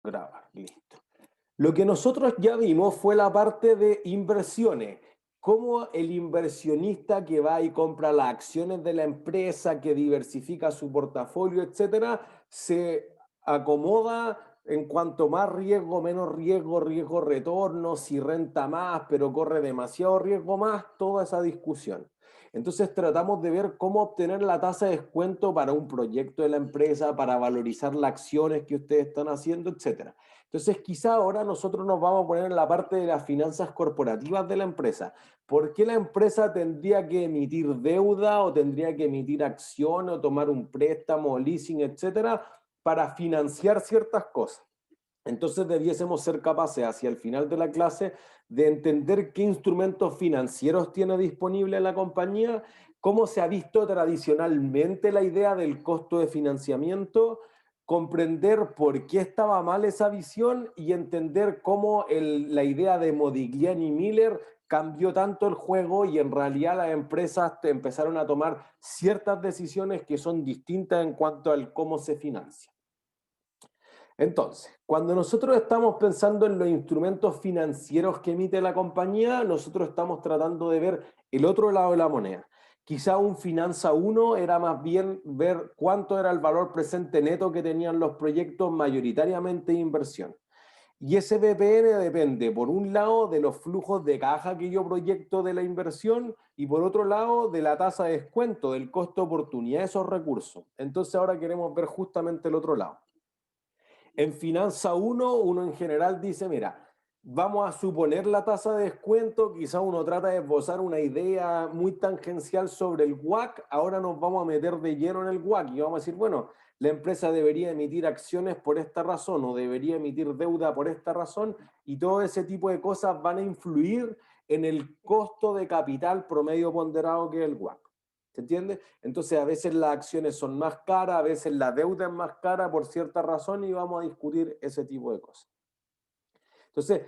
Grabar, listo. Lo que nosotros ya vimos fue la parte de inversiones, cómo el inversionista que va y compra las acciones de la empresa, que diversifica su portafolio, etcétera, se acomoda en cuanto más riesgo, menos riesgo, riesgo retorno, si renta más, pero corre demasiado riesgo más, toda esa discusión. Entonces tratamos de ver cómo obtener la tasa de descuento para un proyecto de la empresa, para valorizar las acciones que ustedes están haciendo, etcétera. Entonces, quizá ahora nosotros nos vamos a poner en la parte de las finanzas corporativas de la empresa. ¿Por qué la empresa tendría que emitir deuda o tendría que emitir acción o tomar un préstamo o leasing, etcétera, para financiar ciertas cosas? Entonces debiésemos ser capaces hacia el final de la clase de entender qué instrumentos financieros tiene disponible la compañía, cómo se ha visto tradicionalmente la idea del costo de financiamiento, comprender por qué estaba mal esa visión y entender cómo la idea de Modigliani y Miller cambió tanto el juego y en realidad las empresas empezaron a tomar ciertas decisiones que son distintas en cuanto al cómo se financia. Entonces, cuando nosotros estamos pensando en los instrumentos financieros que emite la compañía, nosotros estamos tratando de ver el otro lado de la moneda. Quizá un Finanza 1 era más bien ver cuánto era el valor presente neto que tenían los proyectos mayoritariamente de inversión. Y ese BPN depende, por un lado, de los flujos de caja que yo proyecto de la inversión y por otro lado, de la tasa de descuento, del costo de oportunidad de esos recursos. Entonces ahora queremos ver justamente el otro lado. En Finanza 1, uno en general dice, mira, vamos a suponer la tasa de descuento, quizá uno trata de esbozar una idea muy tangencial sobre el WACC, ahora nos vamos a meter de lleno en el WACC y vamos a decir, bueno, la empresa debería emitir acciones por esta razón o debería emitir deuda por esta razón y todo ese tipo de cosas van a influir en el costo de capital promedio ponderado que es el WACC. ¿Se entiende? Entonces a veces las acciones son más caras, a veces la deuda es más cara por cierta razón y vamos a discutir ese tipo de cosas. Entonces,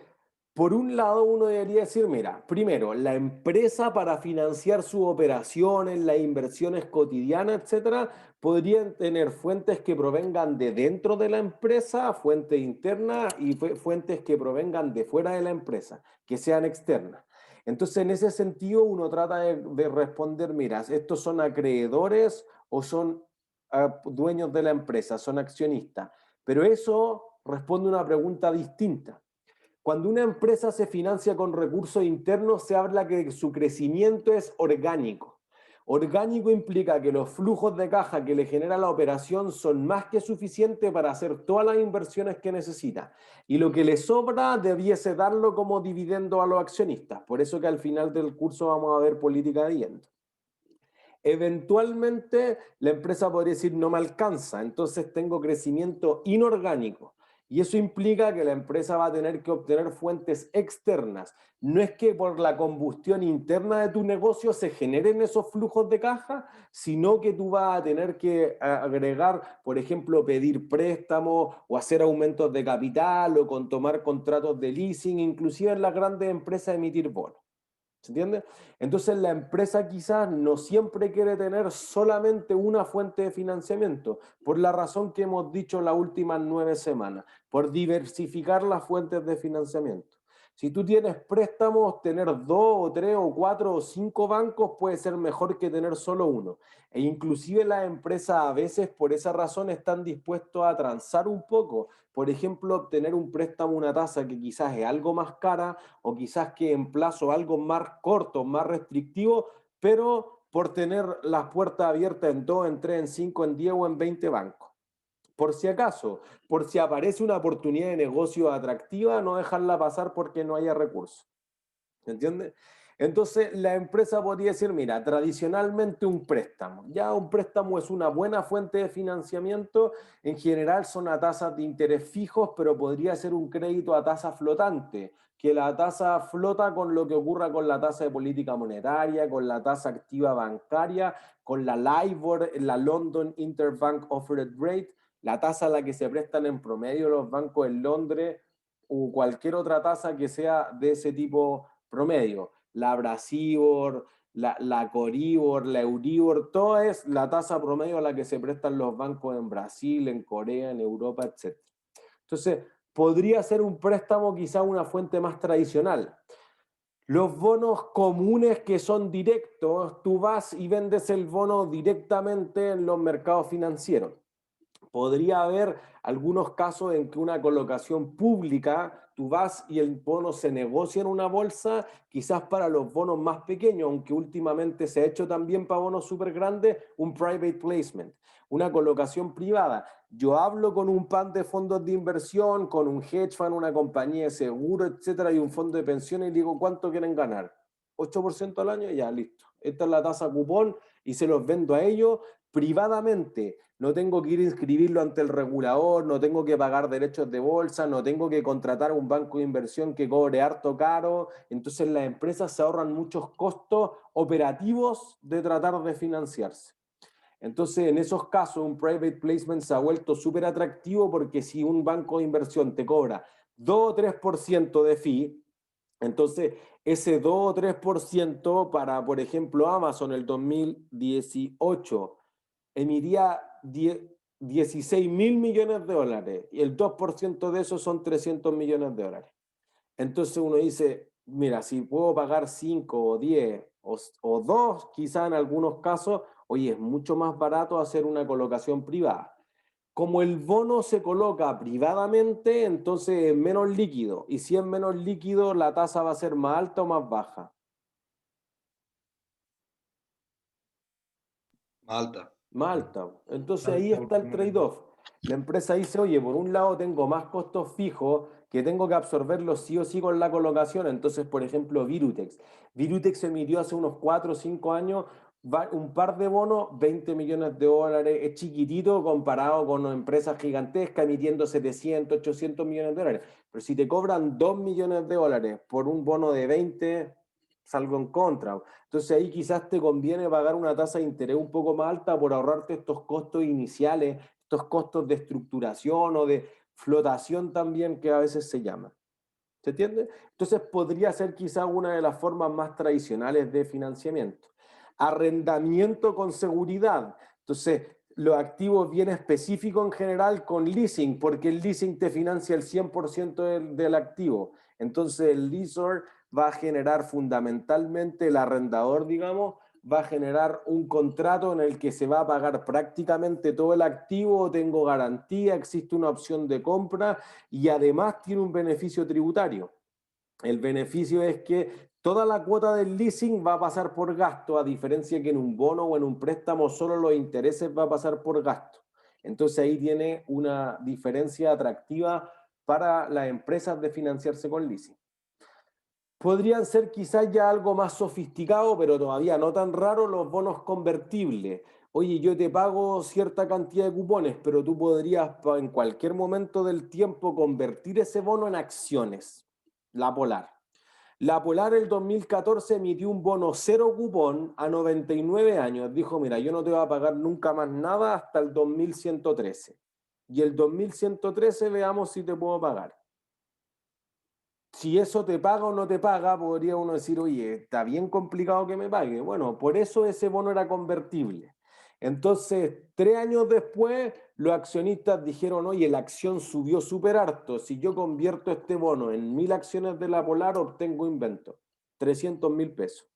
por un lado uno debería decir, mira, primero, la empresa para financiar sus operaciones, las inversiones cotidianas, etcétera, podrían tener fuentes que provengan de dentro de la empresa, fuentes internas y fuentes que provengan de fuera de la empresa, que sean externas. Entonces, en ese sentido, uno trata de responder, mira, ¿estos son acreedores o son dueños de la empresa, son accionistas? Pero eso responde a una pregunta distinta. Cuando una empresa se financia con recursos internos, se habla que su crecimiento es orgánico. Orgánico implica que los flujos de caja que le genera la operación son más que suficientes para hacer todas las inversiones que necesita. Y lo que le sobra debiese darlo como dividendo a los accionistas. Por eso que al final del curso vamos a ver política de dividendos. Eventualmente la empresa podría decir no me alcanza, entonces tengo crecimiento inorgánico. Y eso implica que la empresa va a tener que obtener fuentes externas. No es que por la combustión interna de tu negocio se generen esos flujos de caja, sino que tú vas a tener que agregar, por ejemplo, pedir préstamos o hacer aumentos de capital o con tomar contratos de leasing, inclusive en las grandes empresas emitir bonos. ¿Se entiende? Entonces la empresa quizás no siempre quiere tener solamente una fuente de financiamiento, por la razón que hemos dicho las últimas 9 semanas, por diversificar las fuentes de financiamiento. Si tú tienes préstamos, tener 2 o 3 o 4 o 5 bancos puede ser mejor que tener solo uno. E inclusive las empresas a veces por esa razón están dispuestos a transar un poco. Por ejemplo, obtener un préstamo, una tasa que quizás es algo más cara o quizás que en plazo algo más corto, más restrictivo, pero por tener las puertas abiertas en 2, en 3, en 5, en 10 o en 20 bancos. Por si acaso, por si aparece una oportunidad de negocio atractiva, no dejarla pasar porque no haya recursos. ¿Entiendes? Entonces la empresa podría decir, mira, tradicionalmente un préstamo, ya un préstamo es una buena fuente de financiamiento, en general son a tasas de interés fijos, pero podría ser un crédito a tasa flotante, que la tasa flota con lo que ocurra con la tasa de política monetaria, con la tasa activa bancaria, con la LIBOR, la London Interbank Offered Rate, la tasa a la que se prestan en promedio los bancos en Londres o cualquier otra tasa que sea de ese tipo promedio. La Brasibor, la Coribor, la Euribor, toda es la tasa promedio a la que se prestan los bancos en Brasil, en Corea, en Europa, etc. Entonces, podría ser un préstamo quizá una fuente más tradicional. Los bonos comunes que son directos, tú vas y vendes el bono directamente en los mercados financieros. Podría haber algunos casos en que una colocación pública, tú vas y el bono se negocia en una bolsa, quizás para los bonos más pequeños, aunque últimamente se ha hecho también para bonos súper grandes, un private placement, una colocación privada. Yo hablo con un pan de fondos de inversión, con un hedge fund, una compañía de seguro, etcétera, y un fondo de pensiones y digo, ¿cuánto quieren ganar? 8% al año, ya listo. Esta es la tasa cupón y se los vendo a ellos privadamente. No tengo que ir a inscribirlo ante el regulador, no tengo que pagar derechos de bolsa, no tengo que contratar a un banco de inversión que cobre harto caro. Entonces las empresas se ahorran muchos costos operativos de tratar de financiarse. Entonces, en esos casos, un private placement se ha vuelto súper atractivo porque si un banco de inversión te cobra 2 o 3% de fee, entonces ese 2 o 3% para, por ejemplo, Amazon el 2018 emitía 16 mil millones de dólares y el 2% de eso son 300 millones de dólares. Entonces uno dice, mira, si puedo pagar 5 o 10 o 2, quizá en algunos casos, oye, es mucho más barato hacer una colocación privada. Como el bono se coloca privadamente, entonces es menos líquido. Y si es menos líquido, la tasa va a ser más alta o más baja. Malta. Más alta. Entonces ahí está el trade-off. La empresa dice, oye, por un lado tengo más costos fijos que tengo que absorberlos sí o sí con la colocación. Entonces, por ejemplo, Virutex. Virutex emitió hace unos 4 o 5 años un par de bonos, 20 millones de dólares. Es chiquitito comparado con empresas gigantescas emitiendo 700, 800 millones de dólares. Pero si te cobran 2 millones de dólares por un bono de 20, salgo en contra. Entonces ahí quizás te conviene pagar una tasa de interés un poco más alta por ahorrarte estos costos iniciales, estos costos de estructuración o de flotación también que a veces se llaman. ¿Se entiende? Entonces podría ser quizás una de las formas más tradicionales de financiamiento. Arrendamiento con seguridad. Entonces, los activos bien específicos en general con leasing, porque el leasing te financia el 100% del activo. Entonces, el leaser va a generar fundamentalmente, el arrendador, digamos, va a generar un contrato en el que se va a pagar prácticamente todo el activo, tengo garantía, existe una opción de compra y además tiene un beneficio tributario. El beneficio es que toda la cuota del leasing va a pasar por gasto, a diferencia que en un bono o en un préstamo solo los intereses va a pasar por gasto. Entonces ahí tiene una diferencia atractiva para las empresas de financiarse con leasing. Podrían ser quizás ya algo más sofisticado, pero todavía no tan raro, los bonos convertibles. Oye, yo te pago cierta cantidad de cupones, pero tú podrías en cualquier momento del tiempo convertir ese bono en acciones. La Polar. La Polar el 2014 emitió un bono cero cupón a 99 años. Dijo, mira, yo no te voy a pagar nunca más nada hasta el 2113. Y el 2113 veamos si te puedo pagar. Si eso te paga o no te paga, podría uno decir, oye, está bien complicado que me pague. Bueno, por eso ese bono era convertible. Entonces, 3 años después, los accionistas dijeron, oye, la acción subió súper harto. Si yo convierto este bono en 1000 acciones de la Polar, obtengo invento, 300.000 pesos.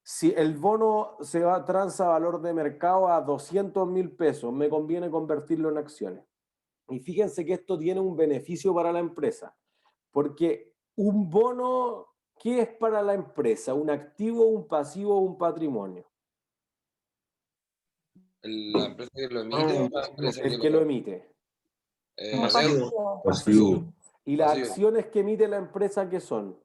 Si el bono se va transa valor de mercado a 200.000 pesos, me conviene convertirlo en acciones. Y fíjense que esto tiene un beneficio para la empresa, porque un bono, ¿qué es para la empresa? ¿Un activo, un pasivo o un patrimonio? ¿La empresa que lo emite o la empresa que El que lo lo... emite. deuda? Pasivo. ¿Y las Pasivo. acciones que emite la empresa qué son?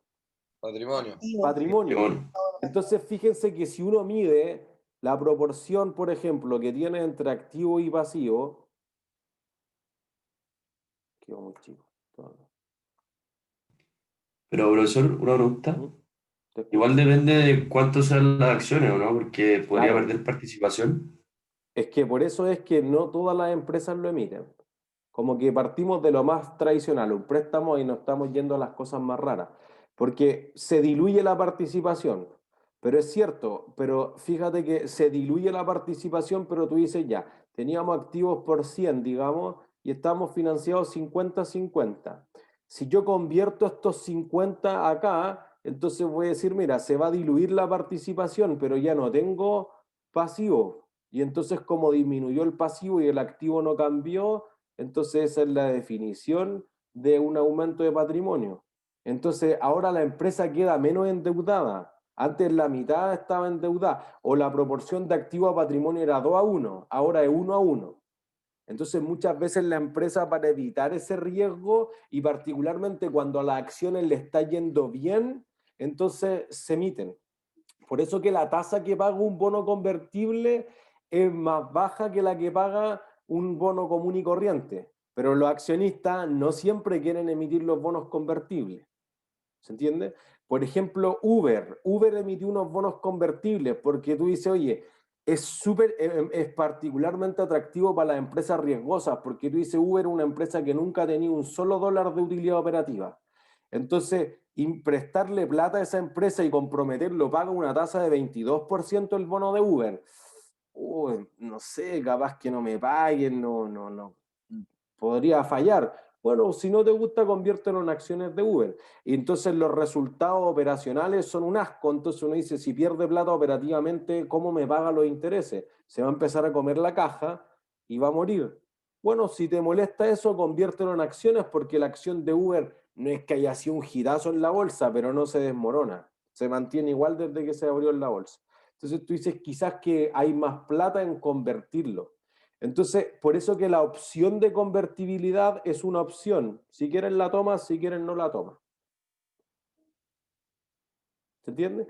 Patrimonio. Patrimonio. Entonces, fíjense que si uno mide la proporción, por ejemplo, que tiene entre activo y pasivo, quedó muy chico. Pero, profesor, una pregunta. ¿Mm? Te Igual escucho. depende de cuánto sean las acciones, ¿o no? Porque podría Claro, perder participación. es que por eso es que no todas las empresas lo emiten. Como que partimos de lo más tradicional, un préstamo y nos estamos yendo a las cosas más raras, porque se diluye la participación. Pero es cierto, pero fíjate que se diluye la participación, pero tú dices ya, teníamos activos por 100, digamos, y estamos financiados 50-50. Si yo convierto estos 50 acá, entonces voy a decir, mira, se va a diluir la participación, pero ya no tengo pasivo. Y entonces como disminuyó el pasivo y el activo no cambió, entonces esa es la definición de un aumento de patrimonio. Entonces ahora la empresa queda menos endeudada. Antes la mitad estaba endeudada o la proporción de activo a patrimonio era 2:1, ahora es 1:1. Entonces muchas veces la empresa, para evitar ese riesgo y particularmente cuando a las acciones le está yendo bien, entonces se emiten. Por eso que la tasa que paga un bono convertible es más baja que la que paga un bono común y corriente. Pero los accionistas no siempre quieren emitir los bonos convertibles. ¿Se entiende? Por ejemplo, Uber emitió unos bonos convertibles porque tú dices, oye, es particularmente atractivo para las empresas riesgosas, porque tú dices, Uber es una empresa que nunca ha tenido un solo dólar de utilidad operativa. Entonces, prestarle plata a esa empresa y comprometerlo paga una tasa de 22% el bono de Uber. Uy, no sé, capaz que no me paguen, no. Podría fallar. Bueno, si no te gusta, conviértelo en acciones de Uber. Y entonces los resultados operacionales son un asco. Entonces uno dice, si pierde plata operativamente, ¿cómo me paga los intereses? Se va a empezar a comer la caja y va a morir. Bueno, si te molesta eso, conviértelo en acciones porque la acción de Uber no es que haya sido un girazo en la bolsa, pero no se desmorona. Se mantiene igual desde que se abrió en la bolsa. Entonces tú dices, quizás que hay más plata en convertirlo. Entonces, por eso que la opción de convertibilidad es una opción. Si quieren la tomas, si quieren no la tomas. ¿Se entiende?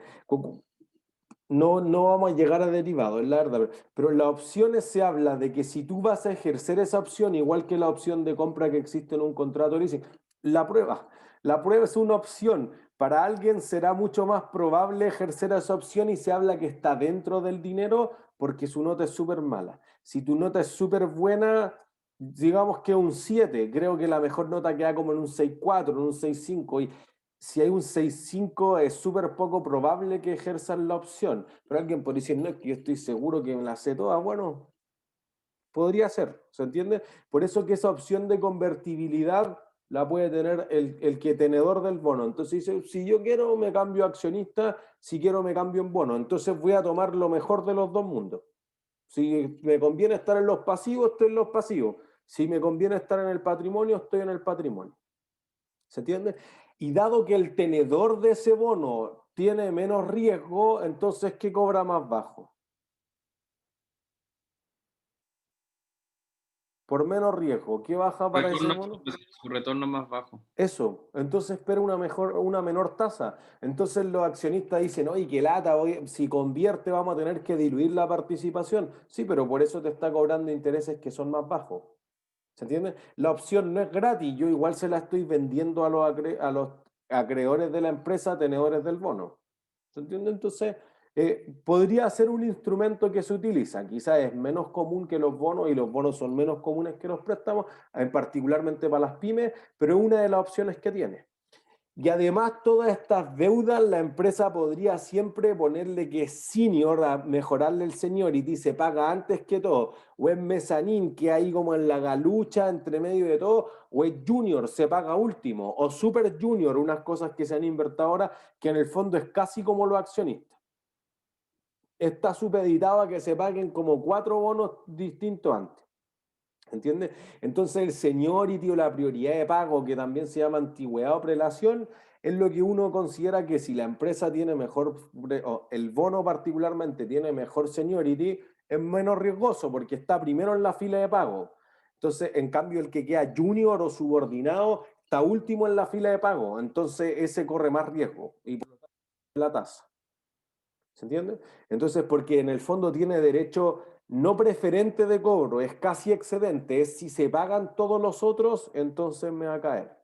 No vamos a llegar a derivado, es la verdad. Pero en las opciones se habla de que si tú vas a ejercer esa opción, igual que la opción de compra que existe en un contrato de leasing, la prueba. La prueba es una opción. Para alguien será mucho más probable ejercer esa opción y se habla que está dentro del dinero porque su nota es súper mala. Si tu nota es súper buena, digamos que un 7, creo que la mejor nota queda como en un 6,4, en un 6,5. Y si hay un 6,5 es súper poco probable que ejerzan la opción. Pero alguien puede decir, no, es que yo estoy seguro que me la sé toda. Bueno, podría ser, ¿se entiende? Por eso que esa opción de convertibilidad la puede tener el que tenedor del bono. Entonces dice, si yo quiero me cambio a accionista, si quiero me cambio en bono. Entonces voy a tomar lo mejor de los dos mundos. Si me conviene estar en los pasivos, estoy en los pasivos. Si me conviene estar en el patrimonio, estoy en el patrimonio. ¿Se entiende? Y dado que el tenedor de ese bono tiene menos riesgo, entonces, ¿qué cobra más bajo? Por menos riesgo, ¿qué baja para ese bono? Su retorno más bajo. Eso, entonces espera una menor tasa. Entonces los accionistas dicen, oye, qué lata, si convierte vamos a tener que diluir la participación. Sí, pero por eso te está cobrando intereses que son más bajos. ¿Se entiende? La opción no es gratis, yo igual se la estoy vendiendo a los acreedores de la empresa, tenedores del bono. ¿Se entiende? Entonces, podría ser un instrumento que se utiliza. Quizás es menos común que los bonos y los bonos son menos comunes que los préstamos, particularmente para las pymes, pero es una de las opciones que tiene. Y además todas estas deudas la empresa podría siempre ponerle que es senior, a mejorarle el seniority, se paga antes que todo, o es mezanín, que hay como en la galucha entre medio de todo, o es junior, se paga último, o super junior, unas cosas que se han invertido ahora, que en el fondo es casi como los accionistas. Está supeditado a que se paguen como 4 bonos distintos antes. ¿Entiendes? Entonces el seniority o la prioridad de pago, que también se llama antigüedad o prelación, es lo que uno considera que si la empresa tiene mejor, o el bono particularmente tiene mejor seniority, es menos riesgoso porque está primero en la fila de pago. Entonces, en cambio, el que queda junior o subordinado está último en la fila de pago. Entonces, ese corre más riesgo y por lo tanto la tasa. ¿Se entiende? Entonces, porque en el fondo tiene derecho no preferente de cobro, es casi excedente, es si se pagan todos los otros, entonces me va a caer.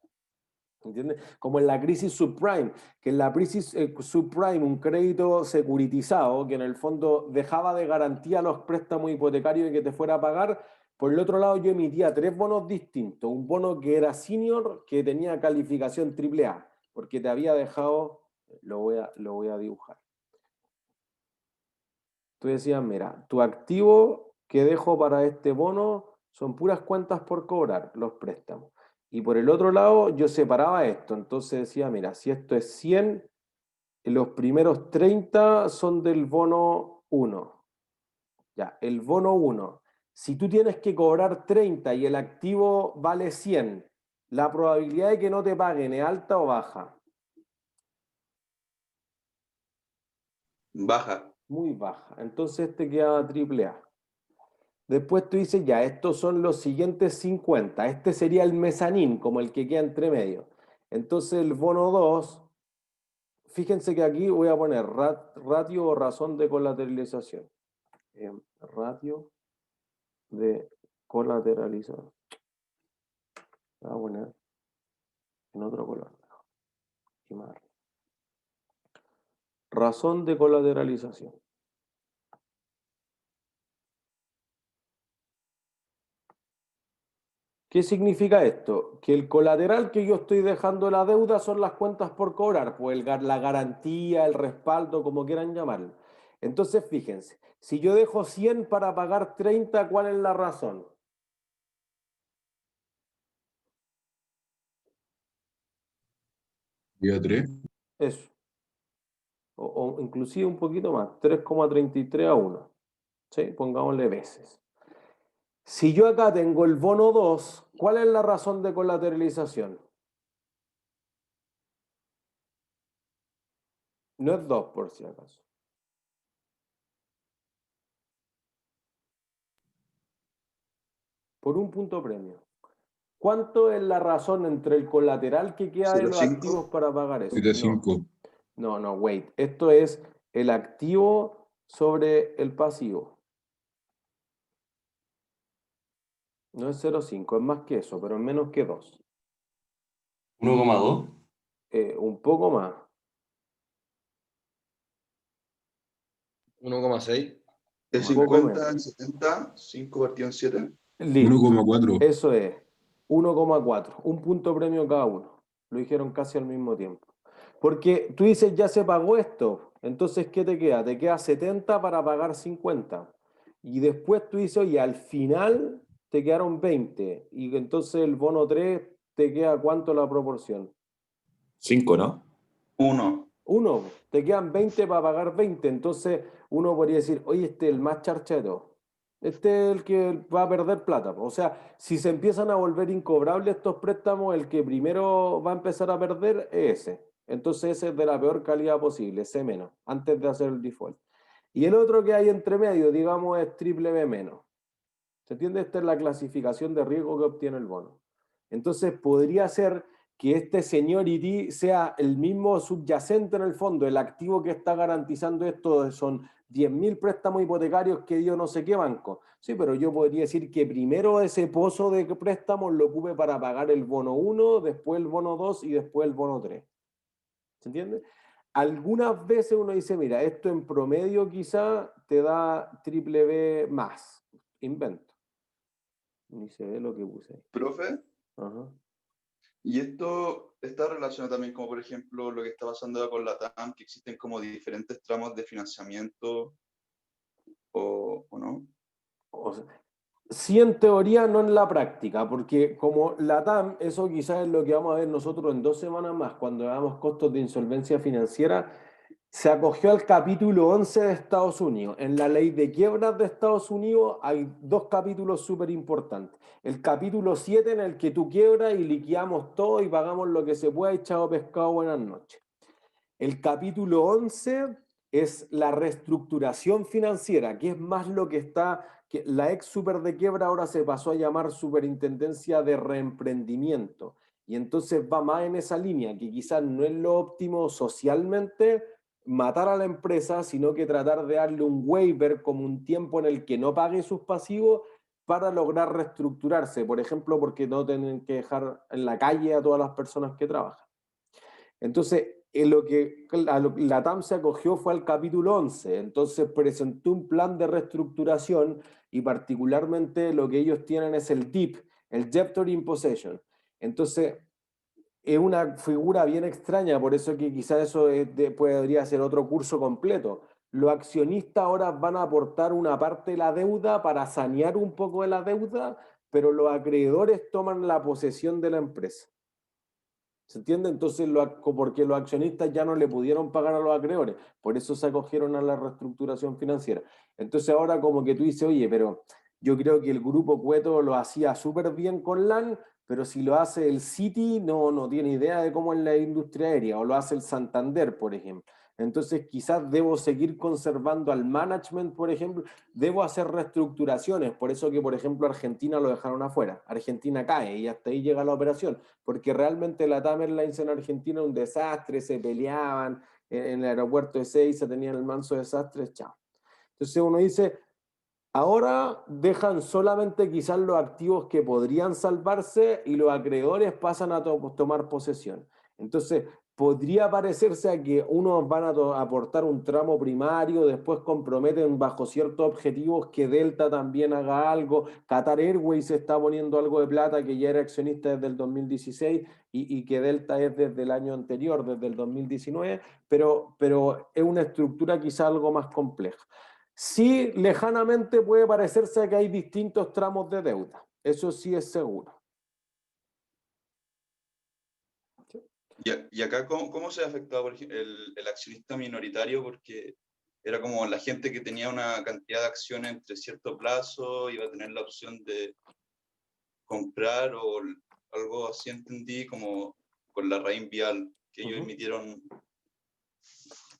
¿Entiendes? Como en la crisis subprime, que en la crisis subprime, un crédito securitizado, que en el fondo dejaba de garantía los préstamos hipotecarios y que te fuera a pagar. Por el otro lado, yo emitía 3 bonos distintos. Un bono que era senior, que tenía calificación AAA, porque te había dejado, lo voy a dibujar. Tú decías, mira, tu activo que dejo para este bono son puras cuentas por cobrar, los préstamos. Y por el otro lado, yo separaba esto. Entonces decía, mira, si esto es 100, los primeros 30 son del bono 1. Ya, el bono 1. Si tú tienes que cobrar 30 y el activo vale 100, ¿la probabilidad de que no te paguen es alta o baja? Baja. Muy baja. Entonces te queda triple A. Después tú dices, ya, estos son los siguientes 50. Este sería el mezanín, como el que queda entre medio. Entonces el bono 2, fíjense que aquí voy a poner ratio o razón de colateralización. Ratio de colateralización. Voy a poner en otro color. Y más. Razón de colateralización. ¿Qué significa esto? Que el colateral que yo estoy dejando en la deuda son las cuentas por cobrar, pues la garantía, el respaldo, como quieran llamarlo. Entonces, fíjense, si yo dejo 100 para pagar 30, ¿cuál es la razón? Día 3. Eso. O inclusive un poquito más, 3,33 a 1. ¿Sí? Pongámosle veces. Si yo acá tengo el bono 2, ¿cuál es la razón de colateralización? No es 2 por si acaso. Por un punto premio. ¿Cuánto es la razón entre el colateral que queda de los 0,5. activos para pagar eso? De 5. No, wait. Esto es el activo sobre el pasivo. No es 0,5, es más que eso, pero es menos que 2. 1,2. Un poco más. 1,6. De Un poco 50 menos. en 70, 5 partido en 7. Listo. 1,4. Eso es. 1,4. Un punto premio cada uno. Lo dijeron casi al mismo tiempo. Porque tú dices, ya se pagó esto. Entonces, ¿qué te queda? Te queda 70 para pagar 50. Y después tú dices, oye, al final te quedaron 20. Y entonces el bono 3 te queda ¿cuánto la proporción? 5, ¿no? 1. 1. Te quedan 20 para pagar 20. Entonces uno podría decir, oye, este es el más charcheto. Este es el que va a perder plata. O sea, si se empiezan a volver incobrables estos préstamos, el que primero va a empezar a perder es ese. Entonces ese es de la peor calidad posible, C menos, antes de hacer el default. Y el otro que hay entre medio, digamos, es triple B menos. ¿Se entiende? Esta es la clasificación de riesgo que obtiene el bono. Entonces podría ser que este seniority sea el mismo subyacente en el fondo, el activo que está garantizando esto son 10.000 préstamos hipotecarios que dio no sé qué banco. Sí, pero yo podría decir que primero ese pozo de préstamos lo ocupe para pagar el bono 1, después el bono 2 y después el bono 3. ¿Se entiende? Algunas veces uno dice, mira, esto en promedio quizá te da triple B más. Invento. Ni se ve lo que puse ahí. Profe, Ajá. y esto está relacionado también como por ejemplo lo que está pasando con la TAM, que existen como diferentes tramos de financiamiento o no. O sea, sí en teoría, no en la práctica, porque como la TAM, eso quizás es lo que vamos a ver nosotros en 2 semanas más, cuando veamos costos de insolvencia financiera, se acogió al capítulo 11 de Estados Unidos. En la ley de quiebras de Estados Unidos hay 2 capítulos súper importantes. El capítulo 7 en el que tú quiebras y liquidamos todo y pagamos lo que se pueda y chao pescado, buenas noches. El capítulo 11 es la reestructuración financiera, que es más lo que está, que la ex super de quiebra ahora se pasó a llamar superintendencia de reemprendimiento. Y entonces va más en esa línea, que quizás no es lo óptimo socialmente matar a la empresa, sino que tratar de darle un waiver como un tiempo en el que no pague sus pasivos para lograr reestructurarse, por ejemplo, porque no tienen que dejar en la calle a todas las personas que trabajan. Entonces, en lo que la TAM se acogió fue al capítulo 11, entonces presentó un plan de reestructuración y particularmente lo que ellos tienen es el DIP, el Debtor in Possession. Entonces, es una figura bien extraña, por eso que quizás eso podría ser otro curso completo. Los accionistas ahora van a aportar una parte de la deuda para sanear un poco de la deuda, pero los acreedores toman la posesión de la empresa. ¿Se entiende? Entonces, porque los accionistas ya no le pudieron pagar a los acreedores, por eso se acogieron a la reestructuración financiera. Entonces ahora como que tú dices, oye, pero yo creo que el Grupo Cueto lo hacía súper bien con LAN, pero si lo hace el Citi, no tiene idea de cómo es la industria aérea, o lo hace el Santander, por ejemplo. Entonces quizás debo seguir conservando al management, por ejemplo, debo hacer reestructuraciones, por eso que, por ejemplo, Argentina lo dejaron afuera. Argentina cae y hasta ahí llega la operación, porque realmente la TAM Airlines en Argentina era un desastre, se peleaban, en el aeropuerto de Ezeiza tenían el manso desastre, chao. Entonces uno dice, ahora dejan solamente quizás los activos que podrían salvarse y los acreedores pasan a tomar posesión. Entonces, podría parecerse a que unos van a aportar un tramo primario, después comprometen bajo ciertos objetivos que Delta también haga algo, Qatar Airways está poniendo algo de plata, que ya era accionista desde el 2016 y que Delta es desde el año anterior, desde el 2019, pero es una estructura quizá algo más compleja. Sí, lejanamente puede parecerse que hay distintos tramos de deuda, eso sí es seguro. Y acá, ¿cómo se ha afectado por ejemplo, el accionista minoritario? Porque era como la gente que tenía una cantidad de acciones entre cierto plazo, iba a tener la opción de comprar o algo así, entendí, como con la Raín Vial, que ellos emitieron.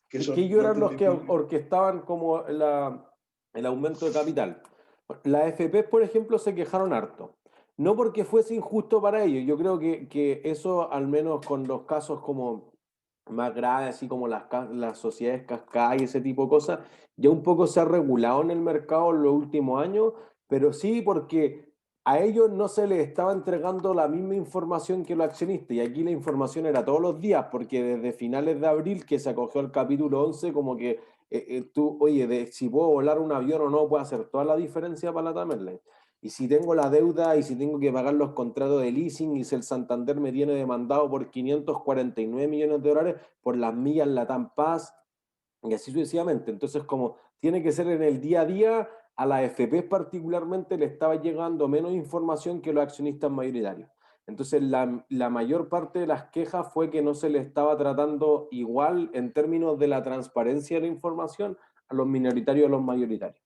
Que ellos eran los que orquestaban como el aumento de capital. Las AFP, por ejemplo, se quejaron harto. No porque fuese injusto para ellos, yo creo que eso, al menos con los casos como más graves, así como las sociedades cascadas y ese tipo de cosas, ya un poco se ha regulado en el mercado en los últimos años, pero sí porque a ellos no se les estaba entregando la misma información que los accionistas, y aquí la información era todos los días, porque desde finales de abril que se acogió al capítulo 11, como que tú, oye, si puedo volar un avión o no, puede hacer toda la diferencia para la TAM Airlines. Y si tengo la deuda y si tengo que pagar los contratos de leasing y si el Santander me tiene demandado por 549 millones de dólares por las millas LATAM Pass y así sucesivamente. Entonces, como tiene que ser en el día a día, a la AFP particularmente le estaba llegando menos información que los accionistas mayoritarios. Entonces, la mayor parte de las quejas fue que no se le estaba tratando igual en términos de la transparencia de la información a los minoritarios y a los mayoritarios.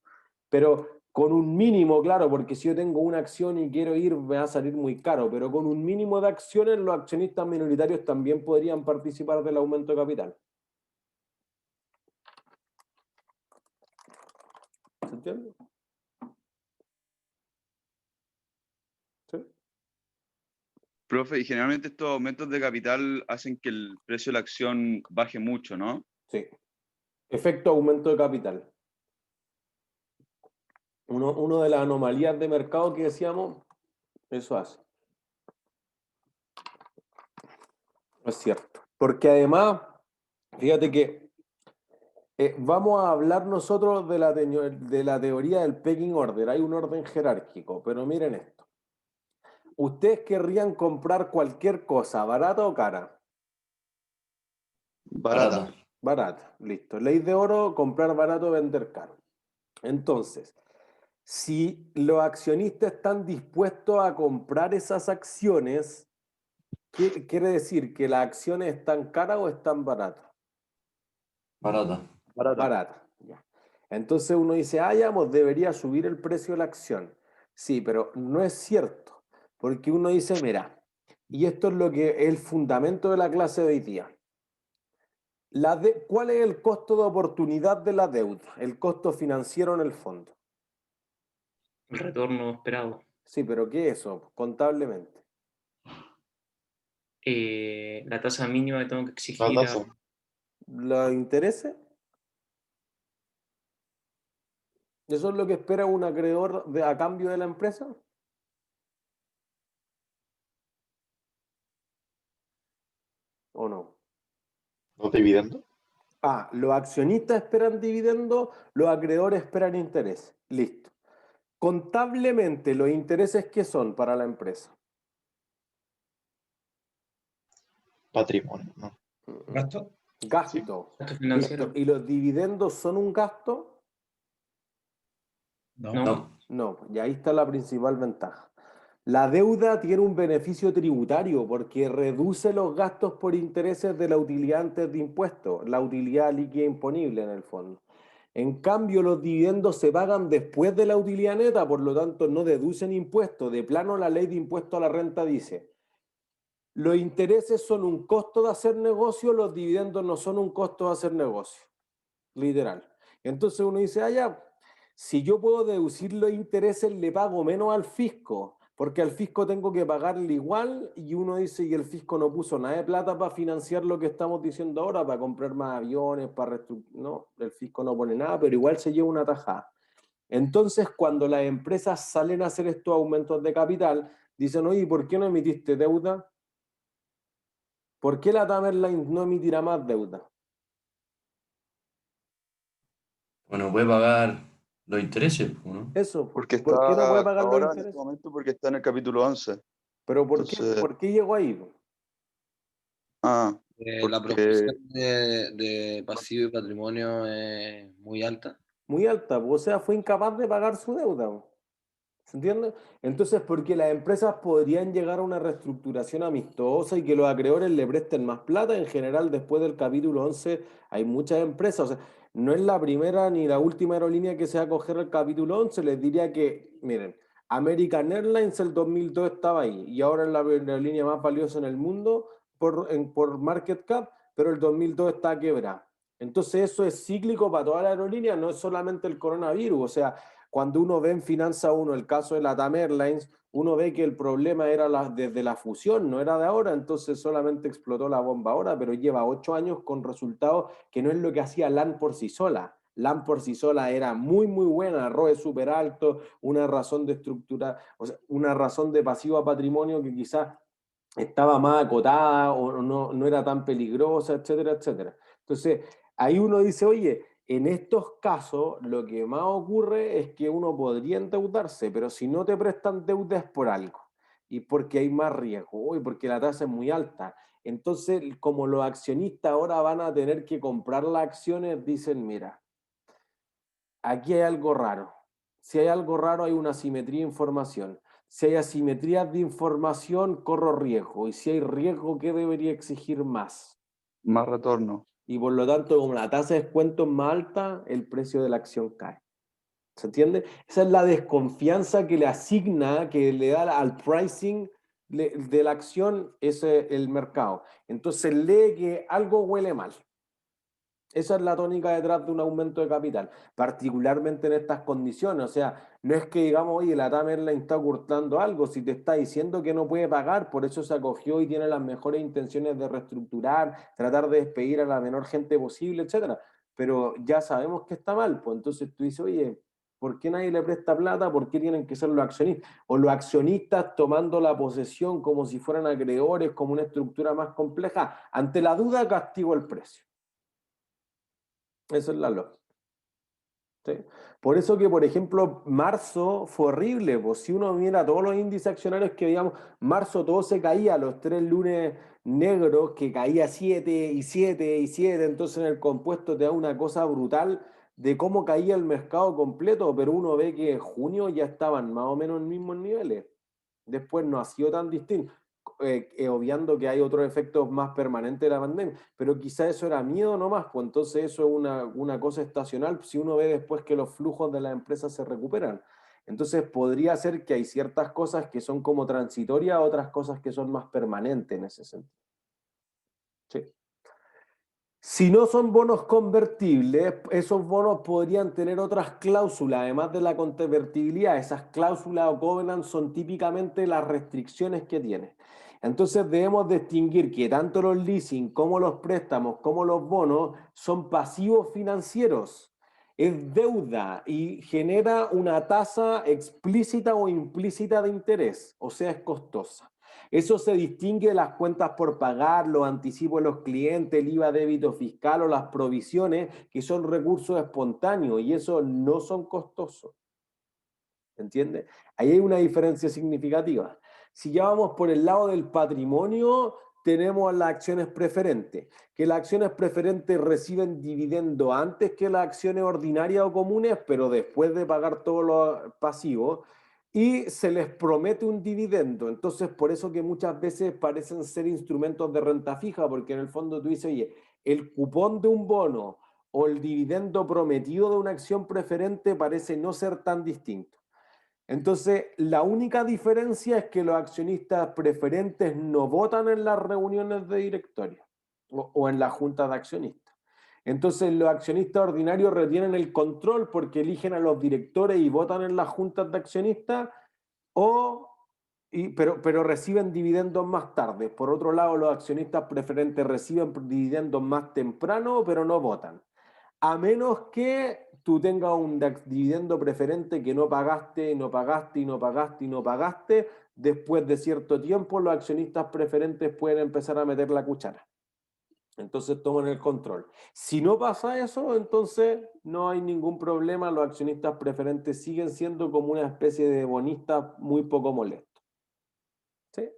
Pero con un mínimo, claro, porque si yo tengo una acción y quiero ir, me va a salir muy caro, pero con un mínimo de acciones, los accionistas minoritarios también podrían participar del aumento de capital. ¿Se entiende? ¿Sí? Profe, y generalmente estos aumentos de capital hacen que el precio de la acción baje mucho, ¿no? Sí. Efecto aumento de capital. Uno de las anomalías de mercado que decíamos, eso hace. Es cierto. Porque además, fíjate que vamos a hablar nosotros de la teoría del pecking order. Hay un orden jerárquico, pero miren esto. ¿Ustedes querrían comprar cualquier cosa, barata o cara? Barata. Barata, listo. Ley de oro, comprar barato, vender caro. Entonces, si los accionistas están dispuestos a comprar esas acciones, ¿qué quiere decir? ¿Que las acciones están caras o están baratas? Barata. Barata. Ya. Entonces uno dice, ya, pues debería subir el precio de la acción. Sí, pero no es cierto, porque uno dice, mira, y esto es lo que es el fundamento de la clase de hoy día. ¿Cuál es el costo de oportunidad de la deuda? El costo financiero en el fondo. El retorno esperado. Sí, pero ¿qué es eso? Contablemente. La tasa mínima que tengo que exigir. La tasa. ¿Los intereses? ¿Eso es lo que espera un acreedor a cambio de la empresa? ¿O no? ¿Los dividendos? Los accionistas esperan dividendo, los acreedores esperan interés. Listo. Contablemente, ¿los intereses qué son para la empresa? Patrimonio, ¿no? ¿Gasto? Gasto. Gasto financiero. Listo. ¿Y los dividendos son un gasto? No. No. No, y ahí está la principal ventaja. La deuda tiene un beneficio tributario porque reduce los gastos por intereses de la utilidad antes de impuestos, la utilidad líquida imponible en el fondo. En cambio, los dividendos se pagan después de la utilidad neta, por lo tanto no deducen impuestos. De plano, la ley de impuesto a la renta dice, los intereses son un costo de hacer negocio, los dividendos no son un costo de hacer negocio. Literal. Entonces uno dice, ya, si yo puedo deducir los intereses, le pago menos al fisco, porque al fisco tengo que pagarle igual, y uno dice, y el fisco no puso nada de plata para financiar lo que estamos diciendo ahora, para comprar más aviones, para no, el fisco no pone nada, pero igual se lleva una tajada. Entonces, cuando las empresas salen a hacer estos aumentos de capital, dicen, oye, ¿por qué no emitiste deuda? ¿Por qué la Tamerlane no emitirá más deuda? Bueno, puede pagar los intereses, ¿no? Eso, Porque ¿por qué no puede pagar los ahora en intereses? este momento porque está en el capítulo 11. Pero Entonces, ¿por qué llegó ahí? La porque proporción de pasivo y patrimonio es muy alta. Muy alta, o sea, fue incapaz de pagar su deuda. ¿Se entiende? Entonces, porque las empresas podrían llegar a una reestructuración amistosa y que los acreedores le presten más plata. En general, después del capítulo 11, hay muchas empresas. O sea, no es la primera ni la última aerolínea que se va a coger el capítulo 11. Les diría que, miren, American Airlines el 2002 estaba ahí y ahora es la aerolínea más valiosa en el mundo por market cap, pero el 2002 está quebrada. Entonces, eso es cíclico para toda la aerolínea, no es solamente el coronavirus. O sea, cuando uno ve en Finanza 1 el caso de la TAM Airlines, uno ve que el problema era desde la fusión, no era de ahora, entonces solamente explotó la bomba ahora, pero lleva 8 años con resultados que no es lo que hacía LAN por sí sola. LAN por sí sola era muy, muy buena, ROE súper alto, una razón de estructura, o sea, una razón de pasivo a patrimonio que quizás estaba más acotada o no era tan peligrosa, etcétera, etcétera. Entonces, ahí uno dice, oye, en estos casos lo que más ocurre es que uno podría endeudarse, pero si no te prestan deuda es por algo, y porque hay más riesgo, y porque la tasa es muy alta. Entonces, como los accionistas ahora van a tener que comprar las acciones, dicen, mira, aquí hay algo raro. Si hay algo raro, hay una asimetría de información. Si hay asimetrías de información, corro riesgo. Y si hay riesgo, ¿qué debería exigir más? más retorno. Y por lo tanto, como la tasa de descuento es más alta, el precio de la acción cae. ¿Se entiende? Esa es la desconfianza que le asigna, que le da al pricing de la acción el mercado. Entonces lee que algo huele mal. Esa es la tónica detrás de un aumento de capital, particularmente en estas condiciones. O sea, no es que digamos, oye, la TAM Airlines está ocultando algo, si te está diciendo que no puede pagar, por eso se acogió y tiene las mejores intenciones de reestructurar, tratar de despedir a la menor gente posible, etcétera. Pero ya sabemos que está mal, pues entonces tú dices, oye, ¿por qué nadie le presta plata? ¿Por qué tienen que ser los accionistas? O los accionistas tomando la posesión como si fueran acreedores, como una estructura más compleja. Ante la duda, castigo el precio. Esa es la lógica. ¿Sí? Por eso que, por ejemplo, marzo fue horrible. Pues si uno mira todos los índices accionarios que veíamos, marzo todo se caía, los 3 lunes negros que caía 7 y 7 y 7, entonces en el compuesto te da una cosa brutal de cómo caía el mercado completo, pero uno ve que en junio ya estaban más o menos en mismos niveles. Después no ha sido tan distinto. Obviando que hay otros efectos más permanentes de la pandemia, pero quizá eso era miedo nomás, pues entonces eso es una cosa estacional, si uno ve después que los flujos de las empresas se recuperan. Entonces podría ser que hay ciertas cosas que son como transitorias, otras cosas que son más permanentes en ese sentido. Sí. Si no son bonos convertibles, esos bonos podrían tener otras cláusulas, además de la convertibilidad. Esas cláusulas o covenants son típicamente las restricciones que tiene. Entonces debemos distinguir que tanto los leasing como los préstamos como los bonos son pasivos financieros. Es deuda y genera una tasa explícita o implícita de interés, o sea, es costosa. Eso se distingue de las cuentas por pagar, los anticipos de los clientes, el IVA débito fiscal o las provisiones, que son recursos espontáneos y eso no son costosos. ¿Entiendes? Ahí hay una diferencia significativa. Si ya vamos por el lado del patrimonio, tenemos las acciones preferentes, que las acciones preferentes reciben dividendo antes que las acciones ordinarias o comunes, pero después de pagar todos los pasivos. y se les promete un dividendo. Entonces, por eso que muchas veces parecen ser instrumentos de renta fija, porque en el fondo tú dices, oye, el cupón de un bono o el dividendo prometido de una acción preferente parece no ser tan distinto. Entonces, la única diferencia es que los accionistas preferentes no votan en las reuniones de directorio o en la junta de accionistas. Entonces, los accionistas ordinarios retienen el control porque eligen a los directores y votan en las juntas de accionistas, pero reciben dividendos más tarde. Por otro lado, los accionistas preferentes reciben dividendos más temprano, pero no votan. A menos que tú tengas un dividendo preferente que no pagaste, y no pagaste, y no pagaste, y no pagaste, después de cierto tiempo los accionistas preferentes pueden empezar a meter la cuchara. Entonces toman el control. Si no pasa eso, entonces no hay ningún problema. Los accionistas preferentes siguen siendo como una especie de bonistas muy poco molestos. ¿Sí?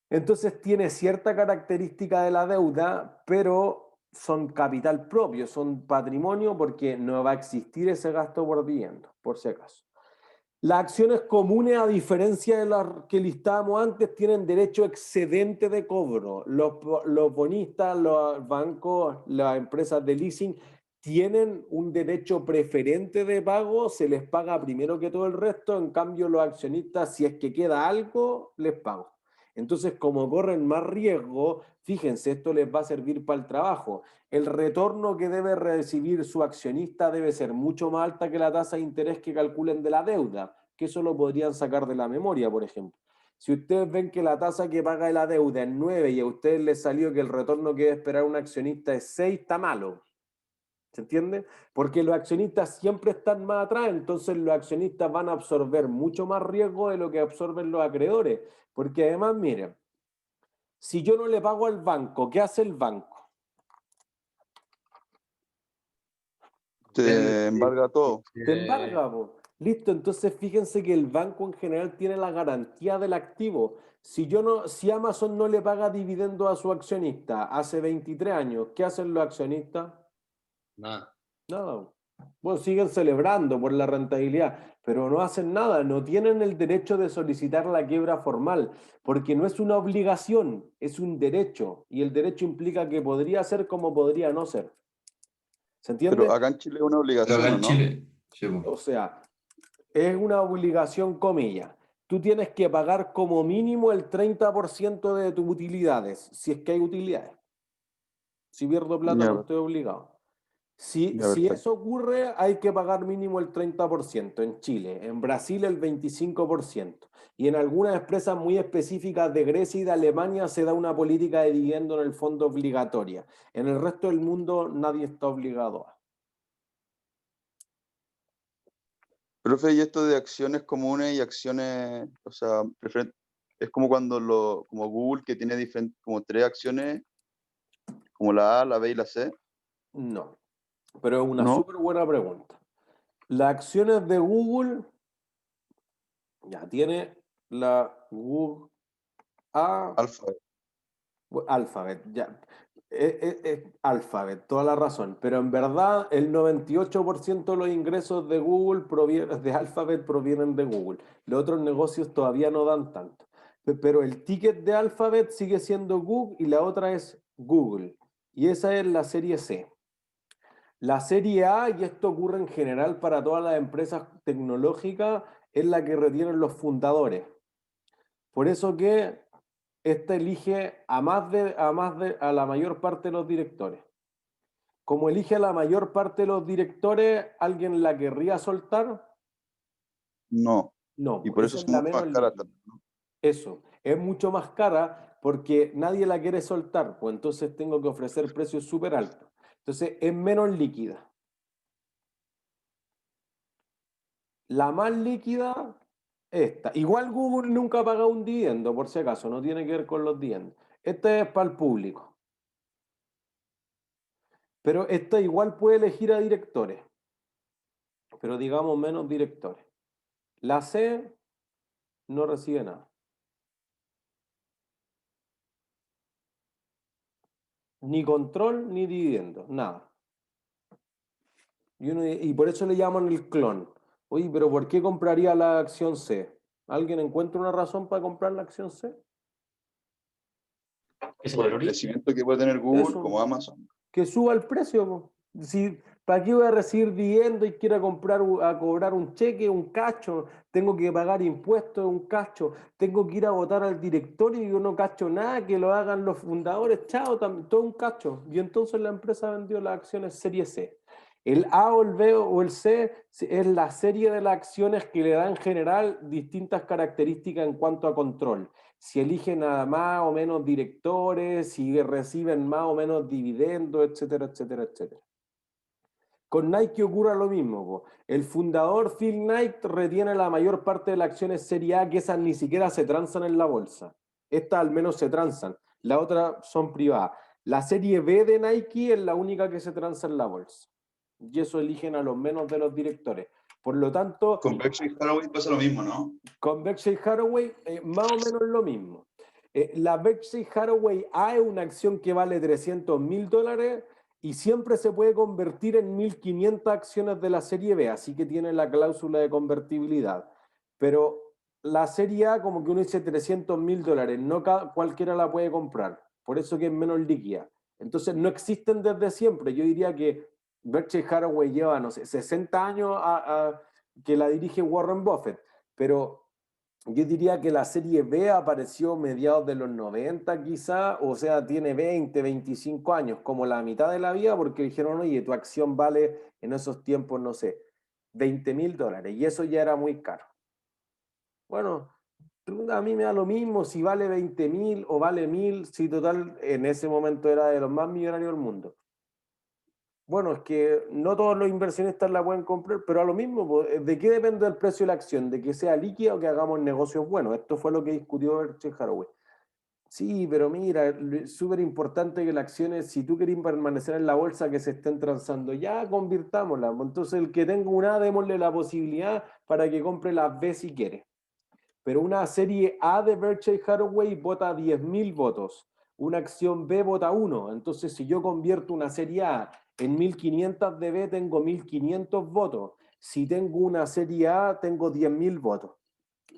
Entonces tiene cierta característica de la deuda, pero son capital propio, son patrimonio porque no va a existir ese gasto por dividendo, por si acaso. Las acciones comunes, a diferencia de las que listábamos antes, tienen derecho excedente de cobro. Los bonistas, los bancos, las empresas de leasing tienen un derecho preferente de pago, se les paga primero que todo el resto, en cambio los accionistas, si es que queda algo, les pago. Entonces, como corren más riesgo, fíjense, esto les va a servir para el trabajo. El retorno que debe recibir su accionista debe ser mucho más alta que la tasa de interés que calculen de la deuda, que eso lo podrían sacar de la memoria, por ejemplo. Si ustedes ven que la tasa que paga de la deuda es 9 y a ustedes les salió que el retorno que debe esperar un accionista es 6, está malo. ¿Se entiende? Porque los accionistas siempre están más atrás, entonces los accionistas van a absorber mucho más riesgo de lo que absorben los acreedores. Porque además, miren, si yo no le pago al banco, ¿qué hace el banco? Te embarga todo. Te embarga, po. Listo, entonces fíjense que el banco en general tiene la garantía del activo. Si Amazon no le paga dividendo a su accionista hace 23 años, ¿qué hacen los accionistas? Nada. Nada. Bueno, siguen celebrando por la rentabilidad, pero no hacen nada, no tienen el derecho de solicitar la quiebra formal, porque no es una obligación, es un derecho, y el derecho implica que podría ser como podría no ser. ¿Se entiende? Pero acá en Chile es una Pero obligación, acá ¿o en no? Chile, sí, po. O sea, es una obligación, comilla. Tú tienes que pagar como mínimo el 30% de tus utilidades, si es que hay utilidades. Si pierdo plata, no estoy obligado. Si perfecto. eso ocurre, hay que pagar mínimo el 30% en Chile, en Brasil el 25%. Y en algunas empresas muy específicas de Grecia y de Alemania se da una política de dividendo en el fondo obligatoria. En el resto del mundo nadie está obligado a. Profe, y esto de acciones comunes y acciones, o sea, es como cuando como Google, que tiene diferentes, como 3 acciones, como la A, la B y la C, No, pero es una ¿no? súper buena pregunta. Las acciones de Google, ya tiene la Google A, Alphabet. Alphabet, ya. Alphabet, toda la razón. Pero en verdad, el 98% de los ingresos de Google de Alphabet provienen de Google. Los otros negocios todavía no dan tanto. Pero el ticket de Alphabet sigue siendo Google y la otra es Google. Y esa es la serie C. La serie A, y esto ocurre en general para todas las empresas tecnológicas, es la que retienen los fundadores. Por eso que esta elige a la mayor parte de los directores. Como elige a la mayor parte de los directores, ¿alguien la querría soltar? No. No, Y por eso esa es son la mucho más menos caras líquida. también, ¿no? Eso, es mucho más cara porque nadie la quiere soltar, pues entonces tengo que ofrecer precios súper altos. Entonces es menos líquida. La más líquida, esta. Igual Google nunca ha pagado un dividendo, por si acaso, no tiene que ver con los dividendos. Esta es para el público. Pero esta igual puede elegir a directores, pero digamos menos directores. La C no recibe nada. Ni control ni dividendo, nada. Y por eso le llaman el clon. Oye, pero ¿por qué compraría la acción C? ¿Alguien encuentra una razón para comprar la acción C? ¿Que se Por el valorice? crecimiento que puede tener Google Eso. como Amazon. Que suba el precio, po. Si, ¿para qué voy a recibir dividendos y quiero a cobrar un cheque, un cacho? Tengo que pagar impuestos, un cacho. Tengo que ir a votar al directorio y yo no cacho nada, que lo hagan los fundadores, chao, todo un cacho. Y entonces la empresa vendió las acciones serie C. El A o el B o el C es la serie de las acciones que le dan en general distintas características en cuanto a control. Si eligen a más o menos directores, si reciben más o menos dividendos, etcétera, etcétera, etcétera. Con Nike ocurre lo mismo, po. El fundador Phil Knight retiene la mayor parte de las acciones Serie A, que esas ni siquiera se transan en la bolsa. Estas al menos se transan, las otras son privadas. La Serie B de Nike es la única que se transa en la bolsa. Y eso eligen a los menos de los directores. Por lo tanto, Con Berkshire Hathaway pasa lo mismo, ¿no? con Berkshire Hathaway, más o menos lo mismo. La Berkshire Hathaway A es una acción que vale $300.000 y siempre se puede convertir en 1.500 acciones de la serie B, así que tiene la cláusula de convertibilidad. Pero la serie A, como que uno dice $300.000, no cualquiera la puede comprar, por eso que es menos líquida. Entonces no existen desde siempre. Yo diría que Berkshire Hathaway lleva, no sé, 60 años que la dirige Warren Buffett, pero yo diría que la serie B apareció mediados de los 90 quizá, o sea, tiene 20, 25 años, como la mitad de la vida, porque dijeron, oye, tu acción vale en esos tiempos, no sé, $20.000, y eso ya era muy caro. Bueno, a mí me da lo mismo si vale 20.000 o vale 1.000, si total en ese momento era de los más millonarios del mundo. Bueno, es que no todos los inversionistas la pueden comprar, pero a lo mismo, pues, ¿de qué depende el precio de la acción? ¿De que sea líquida o que hagamos negocios buenos? Esto fue lo que discutió Berkshire Hathaway. Sí, pero mira, es súper importante que las acciones, si tú querés permanecer en la bolsa, que se estén transando, ya convirtámosla. Entonces, el que tenga una A, démosle la posibilidad para que compre las B si quiere. Pero una serie A de Berkshire Hathaway vota 10.000 votos. Una acción B vota 1. Entonces, si yo convierto una serie A en 1.500 de B, tengo 1.500 votos. Si tengo una serie A, tengo 10.000 votos.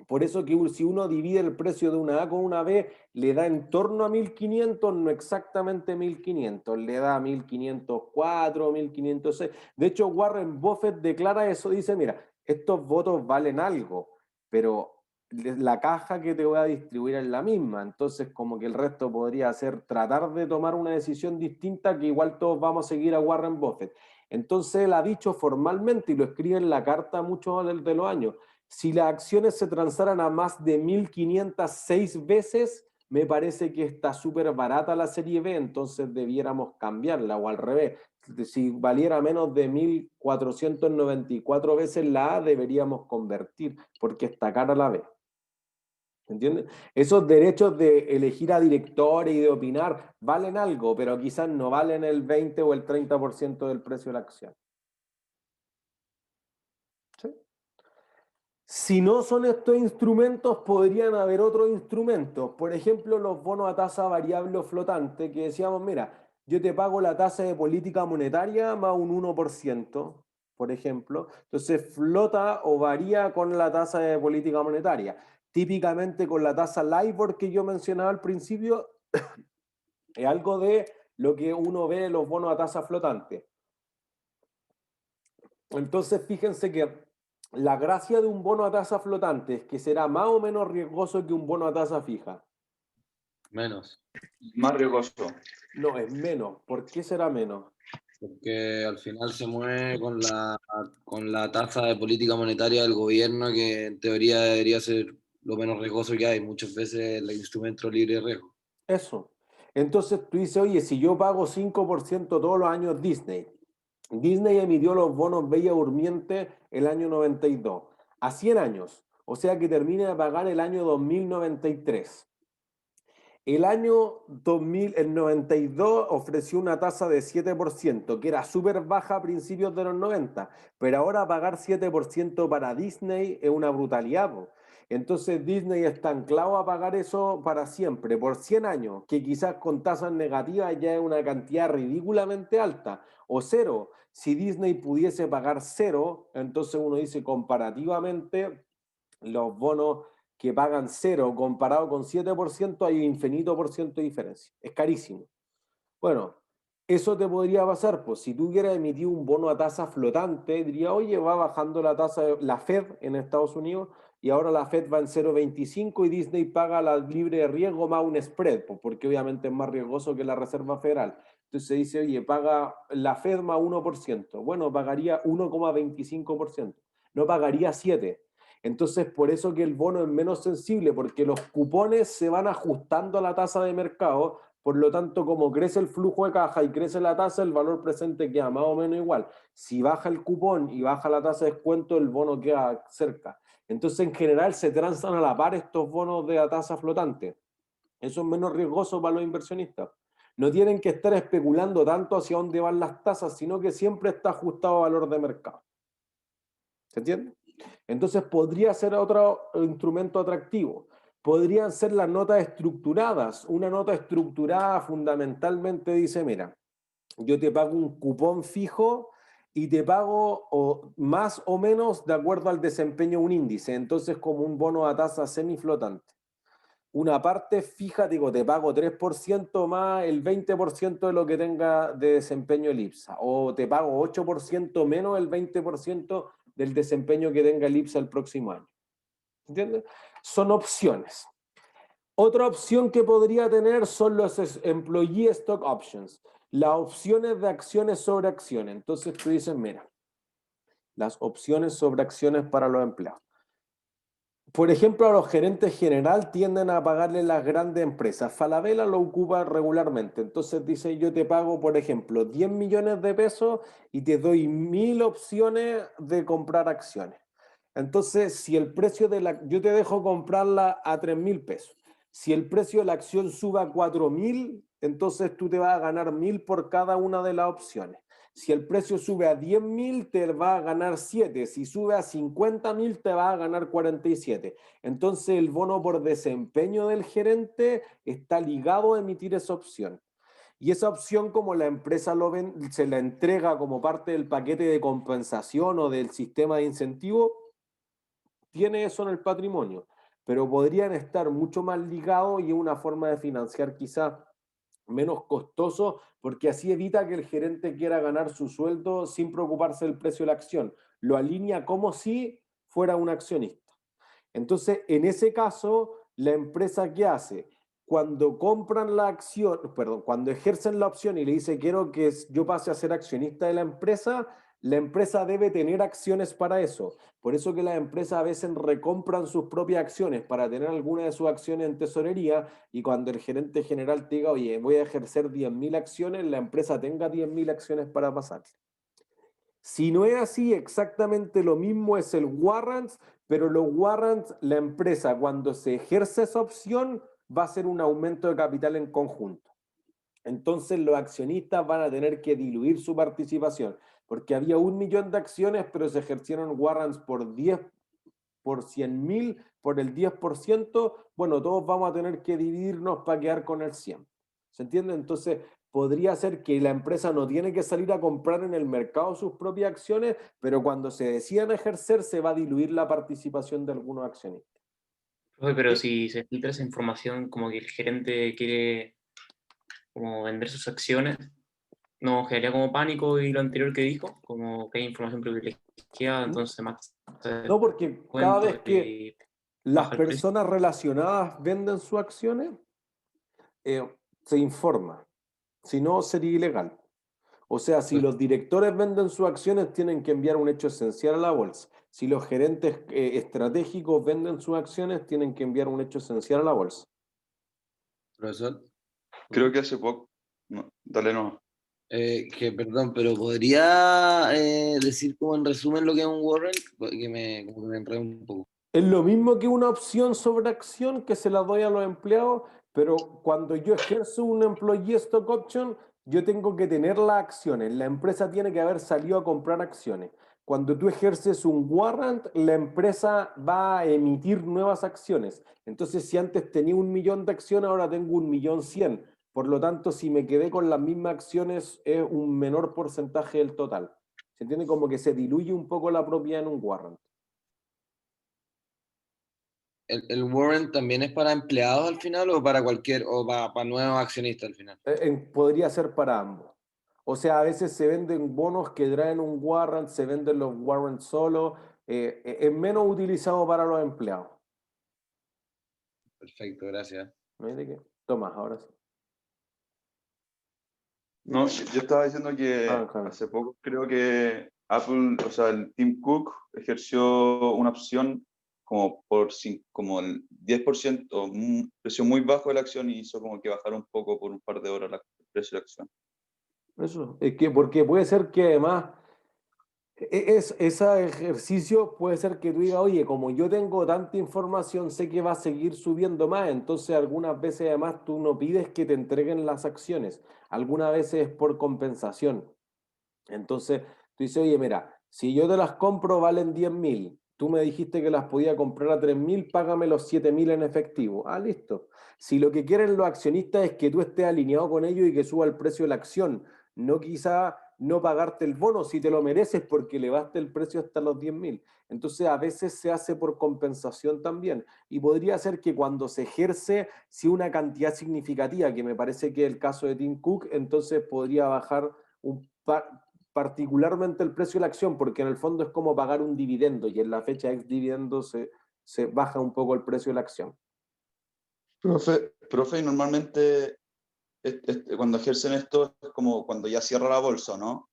Por eso que si uno divide el precio de una A con una B, le da en torno a 1.500, no exactamente 1.500, le da 1.504, 1.506. De hecho, Warren Buffett declara eso, dice, mira, estos votos valen algo, pero la caja que te voy a distribuir es la misma, entonces como que el resto podría ser tratar de tomar una decisión distinta, que igual todos vamos a seguir a Warren Buffett. Entonces él ha dicho formalmente, y lo escribe en la carta muchos de los años, si las acciones se transaran a más de 1.506 veces, me parece que está súper barata la serie B, entonces debiéramos cambiarla, o al revés. Si valiera menos de 1.494 veces la A, deberíamos convertir, porque está cara la B. ¿Entiendes? Esos derechos de elegir a directores y de opinar valen algo, pero quizás no valen el 20 o el 30% del precio de la acción. ¿Sí? Si no son estos instrumentos, podrían haber otros instrumentos. Por ejemplo, los bonos a tasa variable o flotante, que decíamos, mira, yo te pago la tasa de política monetaria más un 1%, por ejemplo. Entonces flota o varía con la tasa de política monetaria. Típicamente con la tasa LIBOR que yo mencionaba al principio, es algo de lo que uno ve en los bonos a tasa flotante. Entonces, fíjense que la gracia de un bono a tasa flotante es que será más o menos riesgoso que un bono a tasa fija. Menos. Más riesgoso. No, es menos. ¿Por qué será menos? Porque al final se mueve con la tasa de política monetaria del gobierno, que en teoría debería ser lo menos riesgoso que hay. Muchas veces el instrumento libre de riesgo. Eso. Entonces tú dices, oye, si yo pago 5% todos los años Disney, Disney emitió los bonos Bella Durmiente el año 92, a 100 años, o sea que termina de pagar el año 2093. El año 2000, el 92 ofreció una tasa de 7%, que era súper baja a principios de los 90, pero ahora pagar 7% para Disney es una brutalidad, po. Entonces Disney está anclado a pagar eso para siempre, por 100 años, que quizás con tasas negativas ya es una cantidad ridículamente alta, o cero. Si Disney pudiese pagar cero, entonces uno dice comparativamente los bonos que pagan cero comparado con 7% hay un infinito por ciento de diferencia. Es carísimo. Bueno, eso te podría pasar, pues si tú hubieras emitido un bono a tasa flotante, diría, oye, va bajando la tasa de la Fed en Estados Unidos y ahora la Fed va en 0,25 y Disney paga la libre de riesgo más un spread, pues, porque obviamente es más riesgoso que la Reserva Federal. Entonces se dice, oye, paga la Fed más 1%. Bueno, pagaría 1,25%, no pagaría 7%. Entonces, por eso que el bono es menos sensible, porque los cupones se van ajustando a la tasa de mercado. Por lo tanto, como crece el flujo de caja y crece la tasa, el valor presente queda más o menos igual. Si baja el cupón y baja la tasa de descuento, el bono queda cerca. Entonces, en general, se transan a la par estos bonos de la tasa flotante. Eso es menos riesgoso para los inversionistas. No tienen que estar especulando tanto hacia dónde van las tasas, sino que siempre está ajustado a valor de mercado. ¿Se entiende? Entonces, podría ser otro instrumento atractivo. Podrían ser las notas estructuradas. Una nota estructurada fundamentalmente dice, mira, yo te pago un cupón fijo y te pago más o menos de acuerdo al desempeño de un índice. Entonces, como un bono a tasa semiflotante. Una parte fija, digo, te pago 3% más el 20% de lo que tenga de desempeño el IPSA. O te pago 8% menos el 20% del desempeño que tenga el IPSA el próximo año. ¿Entiendes? Son opciones. Otra opción que podría tener son los Employee Stock Options, las opciones de acciones sobre acciones. Entonces tú dices, mira, las opciones sobre acciones para los empleados. Por ejemplo, a los gerentes general tienden a pagarle las grandes empresas. Falabella lo ocupa regularmente. Entonces dice, yo te pago, por ejemplo, 10 millones de pesos y te doy 1000 opciones de comprar acciones. Entonces, si el precio de la... Yo te dejo comprarla a 3.000 pesos. Si el precio de la acción sube a 4.000, entonces tú te vas a ganar 1.000 por cada una de las opciones. Si el precio sube a 10.000, te va a ganar 7. Si sube a 50.000, te va a ganar 47. Entonces, el bono por desempeño del gerente está ligado a emitir esa opción. Y esa opción, como la empresa se la entrega como parte del paquete de compensación o del sistema de incentivo, tiene eso en el patrimonio. Pero podrían estar mucho más ligados y es una forma de financiar quizá menos costoso, porque así evita que el gerente quiera ganar su sueldo sin preocuparse del precio de la acción. Lo alinea como si fuera un accionista. Entonces, en ese caso, la empresa, ¿qué hace? Cuando compran la acción, perdón, cuando ejercen la opción y le dice quiero que yo pase a ser accionista de la empresa debe tener acciones para eso. Por eso que las empresas a veces recompran sus propias acciones para tener alguna de sus acciones en tesorería y cuando el gerente general te diga, oye, voy a ejercer 10.000 acciones, la empresa tenga 10.000 acciones para pasar. Si no es así, exactamente lo mismo es el warrants, pero los warrants, la empresa cuando se ejerce esa opción va a ser un aumento de capital en conjunto. Entonces los accionistas van a tener que diluir su participación, porque había 1 millón de acciones, pero se ejercieron warrants por 10, por 100.000, por el 10%, bueno, todos vamos a tener que dividirnos para quedar con el 100. ¿Se entiende? Entonces, podría ser que la empresa no tiene que salir a comprar en el mercado sus propias acciones, pero cuando se decidan ejercer, se va a diluir la participación de algunos accionistas. Profe, pero si se filtra esa información como que el gerente quiere como vender sus acciones, ¿no generaría como pánico y lo anterior que dijo? Como que hay información privilegiada, entonces más No, porque cada vez que y las baja el precio. personas relacionadas venden sus acciones, se informa. Si no, sería ilegal. O sea, si los directores venden sus acciones, tienen que enviar un hecho esencial a la bolsa. Si los gerentes estratégicos venden sus acciones, tienen que enviar un hecho esencial a la bolsa. Profesor, Creo que hace poco. No, dale no. que perdón, pero ¿podría decir como en resumen lo que es un warrant? Como que me enredé un poco. Es lo mismo que una opción sobre acción que se la doy a los empleados, pero cuando yo ejerzo un employee stock option, yo tengo que tener las acciones. La empresa tiene que haber salido a comprar acciones. cuando tú ejerces un warrant, la empresa va a emitir nuevas acciones. Entonces, si antes tenía 1.000.000 de acciones, ahora tengo 1.100.000. Por lo tanto, si me quedé con las mismas acciones, es un menor porcentaje del total. ¿Se entiende? Como que se diluye un poco la propiedad en un warrant. ¿El warrant también es para empleados al final o para para nuevos accionistas al final? Podría ser para ambos. O sea, a veces se venden bonos que traen un warrant, se venden los warrants solo. Es menos utilizado para los empleados. Perfecto, gracias. ¿No hay de qué? Tomás, ahora sí. No, yo estaba diciendo que Jaime. hace poco creo que Apple, o sea, el Tim Cook ejerció una opción como como el 10%, un precio muy bajo de la acción y hizo como que bajara un poco por un par de horas el precio de la acción. Eso, es que porque puede ser que además ese ejercicio puede ser que tú digas, oye, como yo tengo tanta información, sé que va a seguir subiendo más, entonces algunas veces además tú no pides que te entreguen las acciones, algunas veces es por compensación. Entonces tú dices, oye, mira, si yo te las compro valen 10.000, tú me dijiste que las podía comprar a 3.000, págame los 7.000 en efectivo. Ah, listo. Si lo que quieren los accionistas es que tú estés alineado con ellos y que suba el precio de la acción, no quizá no pagarte el bono si te lo mereces porque elevaste el precio hasta los 10.000. Entonces a veces se hace por compensación también. Y podría ser que cuando se ejerce, si una cantidad significativa, que me parece que es el caso de Tim Cook, entonces podría bajar particularmente el precio de la acción, porque en el fondo es como pagar un dividendo y en la fecha ex dividendo se baja un poco el precio de la acción. Profe, normalmente cuando ejercen esto es como cuando ya cierra la bolsa, ¿no?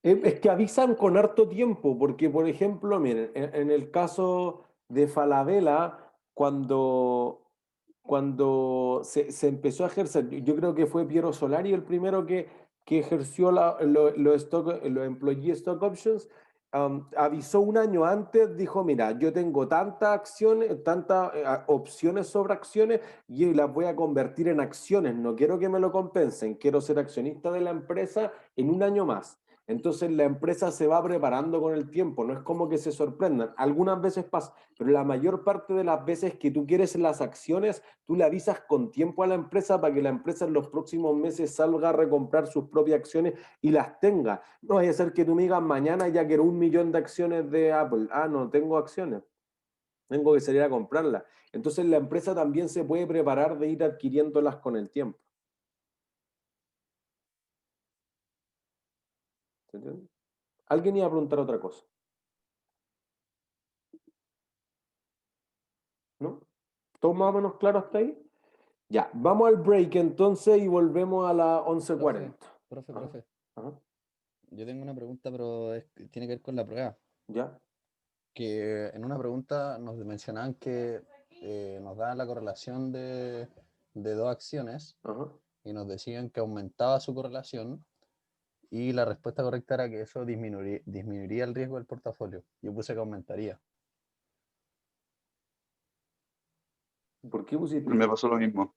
Es que avisan con harto tiempo, porque por ejemplo, miren, en el caso de Falabella, cuando se empezó a ejercer, yo creo que fue Piero Solari el primero que ejerció los Employee Stock Options, avisó un año antes, dijo, mira, yo tengo tantas acciones, tantas opciones sobre acciones y las voy a convertir en acciones, no quiero que me lo compensen, quiero ser accionista de la empresa en un año más. Entonces la empresa se va preparando con el tiempo, no es como que se sorprendan. Algunas veces pasa, pero la mayor parte de las veces que tú quieres las acciones, tú le avisas con tiempo a la empresa para que la empresa en los próximos meses salga a recomprar sus propias acciones y las tenga. No vaya a ser que tú me digas mañana ya quiero 1.000.000 de acciones de Apple. Ah, no tengo acciones, tengo que salir a comprarlas. Entonces la empresa también se puede preparar de ir adquiriéndolas con el tiempo. ¿Se entiende? Alguien iba a preguntar otra cosa. ¿No? ¿Todo más o menos claro hasta ahí? Ya, vamos al break entonces y volvemos a las 11:40. Profe. Ajá, Yo tengo una pregunta, pero tiene que ver con la prueba. ya. Que en una pregunta nos mencionaban que nos daban la correlación de dos acciones Ajá. y nos decían que aumentaba su correlación y la respuesta correcta era que eso disminuiría el riesgo del portafolio. Yo puse que aumentaría. ¿Por qué pusiste? Me pasó lo mismo.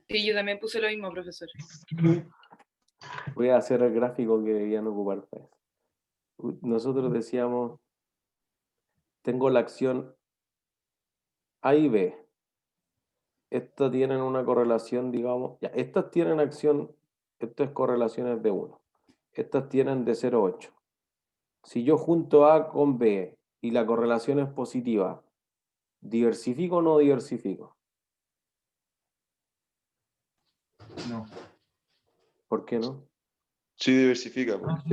Sí, yo también puse lo mismo, profesor. Voy a hacer el gráfico que debían ocupar para eso. Nosotros decíamos, tengo la acción A y B. Estas tienen una correlación, digamos, ya, estas tienen acción, estas correlaciones de 1. Estas tienen de 0,8. Si yo junto A con B y la correlación es positiva, ¿diversifico o no diversifico? No. ¿Por qué no? Sí, diversifica. Pues.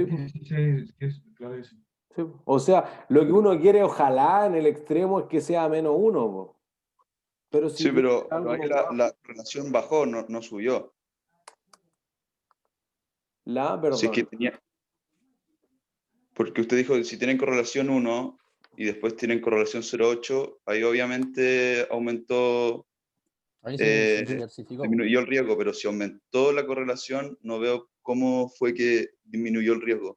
Claro que sí. Sí. O sea, lo que uno quiere, ojalá en el extremo, es que sea -1. Po. Pero si Sí, pero algo ahí la relación bajó, no subió. Si es que perdón. porque usted dijo que si tienen correlación 1 y después tienen correlación 0,8, ahí obviamente aumentó, Ahí se diversificó. disminuyó el riesgo, pero si aumentó la correlación, no veo cómo fue que disminuyó el riesgo.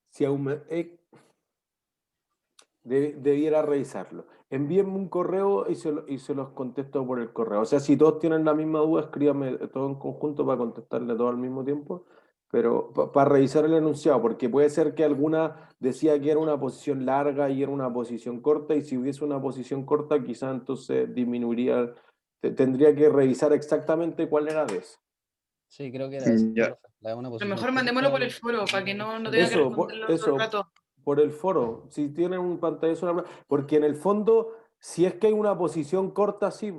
Si debiera revisarlo. Envíenme un correo y se los contesto por el correo. O sea, si todos tienen la misma duda, escríbanme todo en conjunto para contestarle todo al mismo tiempo. pero para revisar el enunciado, porque puede ser que alguna decía que era una posición larga y era una posición corta, y si hubiese una posición corta, quizá entonces disminuiría, tendría que revisar exactamente cuál era de eso. Sí, creo que era esa, Ya. profe. La de una A lo posición mejor mandémoslo por corta el y- foro, para que no tenga que Eso, responderlo todo el rato. por el foro, si tienen un pantallazo, porque en el fondo, si es que hay una posición corta, sí,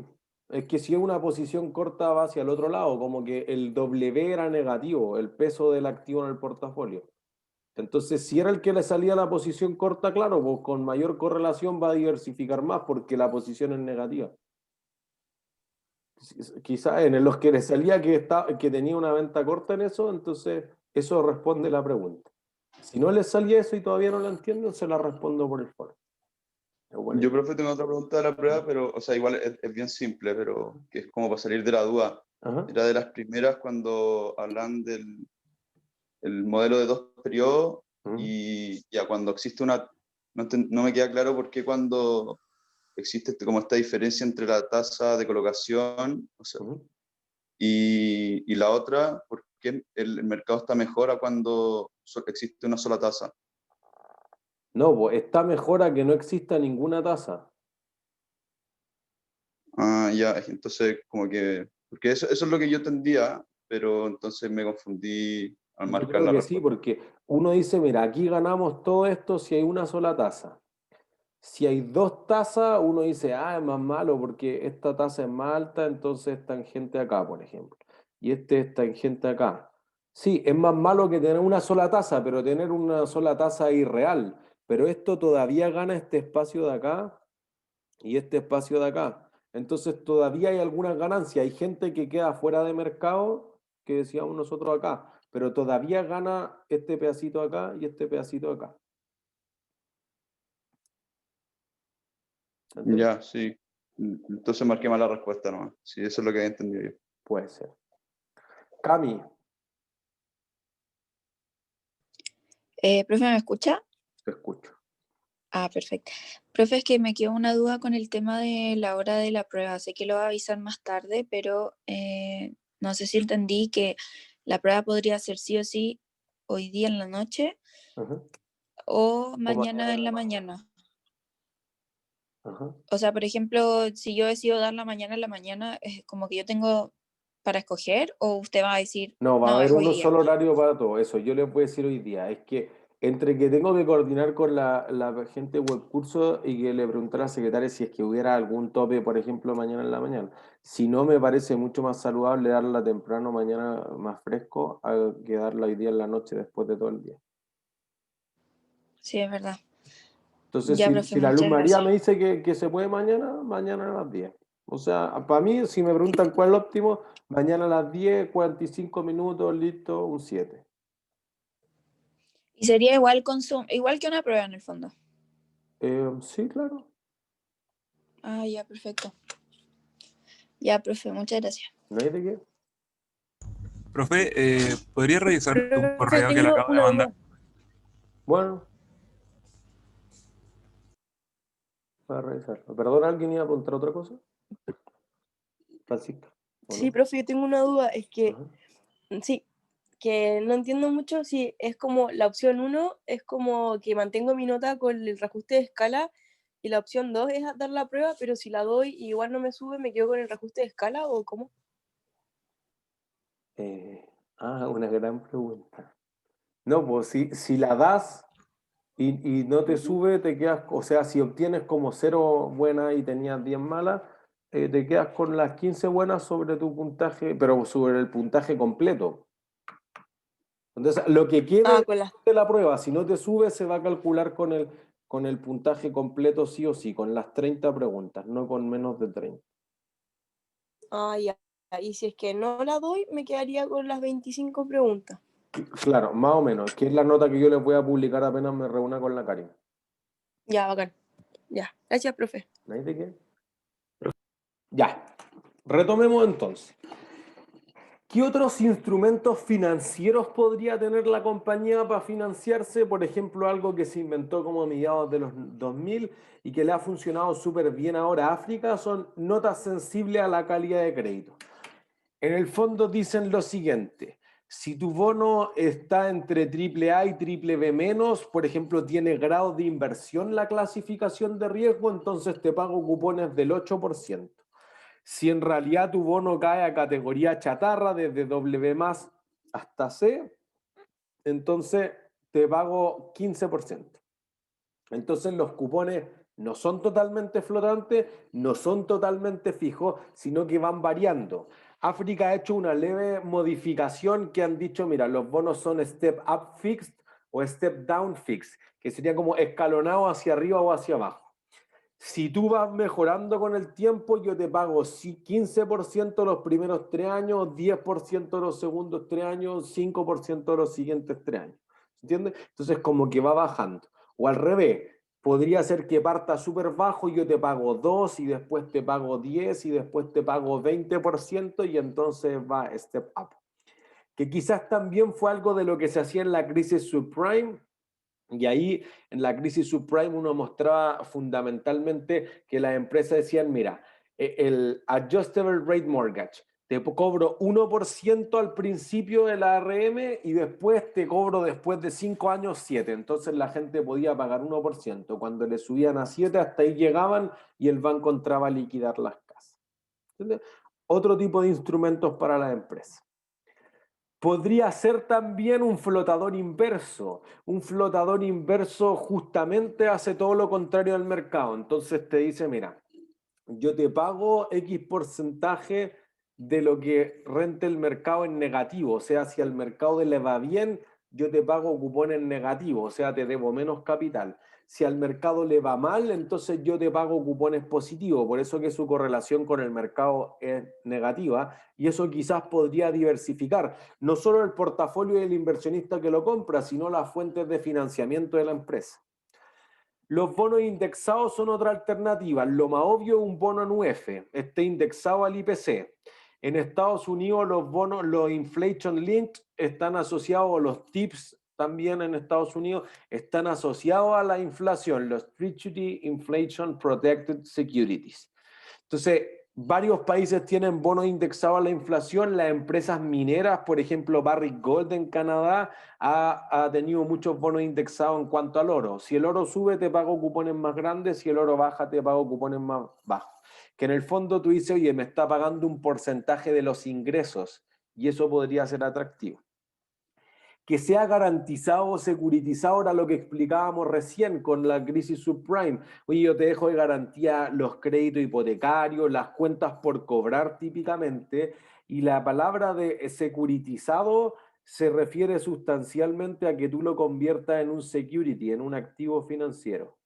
es que si es una posición corta va hacia el otro lado, como que el W era negativo, el peso del activo en el portafolio. Entonces, si era el que le salía la posición corta, claro, pues con mayor correlación va a diversificar más porque la posición es negativa. Quizás en los que le salía que tenía una venta corta en eso, entonces eso responde la pregunta. Si no les salía eso y todavía no lo entienden, se la respondo por el foro. Yo, profe, tengo otra pregunta de la prueba, pero, o sea, igual es bien simple, pero que es como para salir de la duda. Ajá. Era de las primeras cuando hablan del el modelo de 2 periodos y ya cuando existe una... No me queda claro por qué cuando existe como esta diferencia entre la tasa de colocación, o sea, y la otra, por qué el mercado está mejor a cuando existe una sola tasa. No, pues está mejor a que no exista ninguna tasa. Ah, ya, entonces como que... Porque eso es lo que yo entendía, pero entonces me confundí al Yo marcar creo la que sí, respuesta. porque uno dice, mira, aquí ganamos todo esto si hay una sola tasa. Si hay dos tasas, uno dice, ah, es más malo porque esta tasa es más alta, entonces es tangente acá, por ejemplo. Y este es tangente acá. Sí, es más malo que tener una sola tasa, pero tener una sola tasa es irreal. Pero esto todavía gana este espacio de acá y este espacio de acá. Entonces todavía hay algunas ganancias. Hay gente que queda fuera de mercado, que decíamos nosotros acá, pero todavía gana este pedacito acá y este pedacito acá. ¿Entendés? Ya, sí. Entonces marqué mal la respuesta nomás. Sí, eso es lo que había entendido yo. Puede ser. Cami, Profe, ¿me escucha? te escucho. Ah, perfecto. Profe, es que me quedó una duda con el tema de la hora de la prueba. Sé que lo va a avisar más tarde, pero no sé si entendí que la prueba podría ser sí o sí hoy día en la noche Ajá, o mañana en la mañana. ajá. O sea, por ejemplo, si yo decido dar la mañana en la mañana, ¿es como que yo tengo para escoger o usted va a decir, No, va a no, haber es hoy uno día? solo horario para todo eso. Yo les voy a decir hoy día, es que entre que tengo que coordinar con la gente web curso y que le pregunté a la secretaria si es que hubiera algún tope, por ejemplo, mañana en la mañana. Si no, me parece mucho más saludable darla temprano, mañana más fresco, a que darla hoy día en la noche después de todo el día. Sí, es verdad. Entonces, Ya, si, profe, si la Luz muchas María gracias. me dice que se puede mañana, mañana a las 10. O sea, para mí, si me preguntan cuál es el óptimo, mañana a las 10, 45 minutos, listo, un 7. Y sería igual igual que una prueba en el fondo. Sí, claro. Ah, ya, perfecto. Ya, profe, muchas gracias. ¿No hay de qué? Profe, ¿podría revisar un Profe, correo que le tengo acabo de una mandar? duda. Bueno, para revisarlo. Perdón, ¿alguien iba a preguntar otra cosa? Francisca, ¿o Sí, no? profe, yo tengo una duda. Es que, Ajá. sí, que no entiendo mucho si es como la opción 1 es como que mantengo mi nota con el reajuste de escala y la opción 2 es dar la prueba, pero si la doy y igual no me sube, ¿me quedo con el reajuste de escala o cómo? Una gran pregunta. No, pues si la das y no te Ujú. sube, te quedas, o sea, si obtienes como 0 buenas y tenías 10 malas, te quedas con las 15 buenas sobre tu puntaje, pero sobre el puntaje completo. Entonces, lo que quede Con las... de la prueba, si no te sube, se va a calcular con el puntaje completo sí o sí, con las 30 preguntas, no con menos de 30. Ya. Y si es que no la doy, me quedaría con las 25 preguntas. Claro, más o menos, que es la nota que yo les voy a publicar apenas me reúna con la Karin. Ya, bacán. Ya, gracias, profe. ¿No hay de qué? Ya, retomemos entonces. ¿Qué otros instrumentos financieros podría tener la compañía para financiarse? Por ejemplo, algo que se inventó como a mediados de los 2000 y que le ha funcionado súper bien ahora a África son notas sensibles a la calidad de crédito. En el fondo dicen lo siguiente: Si tu bono está entre AAA y BBB-, por ejemplo, tiene grado de inversión la clasificación de riesgo, entonces te pago cupones del 8%. Si en realidad tu bono cae a categoría chatarra, desde W+ hasta C, entonces te pago 15%. Entonces los cupones no son totalmente flotantes, no son totalmente fijos, sino que van variando. África ha hecho una leve modificación que han dicho, mira, los bonos son step up fixed o step down fixed, que sería como escalonado hacia arriba o hacia abajo. Si tú vas mejorando con el tiempo, yo te pago 15% los primeros 3 años, 10% los segundos 3 años, 5% los siguientes 3 años. ¿Entiendes? Entonces como que va bajando. O al revés, podría ser que parta súper bajo y yo te pago 2 y después te pago 10 y después te pago 20% y entonces va step up. Que quizás también fue algo de lo que se hacía en la crisis subprime. Y ahí en la crisis subprime uno mostraba fundamentalmente que las empresas decían, mira, el adjustable rate mortgage, te cobro 1% al principio de la ARM y después te cobro después de 5 años 7%. Entonces la gente podía pagar 1%. Cuando le subían a 7, hasta ahí llegaban y el banco entraba a liquidar las casas. ¿Entiendes? Otro tipo de instrumentos para la empresa. Podría ser también un flotador inverso. Un flotador inverso justamente hace todo lo contrario al mercado. Entonces te dice, mira, yo te pago X porcentaje de lo que rente el mercado en negativo. O sea, si al mercado le va bien, yo te pago cupones negativos, o sea, te debo menos capital. Si al mercado le va mal, entonces yo te pago cupones positivos. Por eso que su correlación con el mercado es negativa y eso quizás podría diversificar no solo el portafolio del inversionista que lo compra, sino las fuentes de financiamiento de la empresa. Los bonos indexados son otra alternativa. Lo más obvio es un bono en UF, esté indexado al IPC. En Estados Unidos los bonos, los inflation linked están asociados, o los TIPS también en Estados Unidos están asociados a la inflación, los Treasury Inflation Protected Securities. Entonces, varios países tienen bonos indexados a la inflación. Las empresas mineras, por ejemplo, Barrick Gold en Canadá, ha tenido muchos bonos indexados en cuanto al oro. Si el oro sube, te pago cupones más grandes. Si el oro baja, te pago cupones más bajos. Que en el fondo tú dices, oye, me está pagando un porcentaje de los ingresos y eso podría ser atractivo. Que sea garantizado o securitizado era lo que explicábamos recién con la crisis subprime. Oye, yo te dejo de garantía los créditos hipotecarios, las cuentas por cobrar típicamente, y la palabra de securitizado se refiere sustancialmente a que tú lo conviertas en un security, en un activo financiero.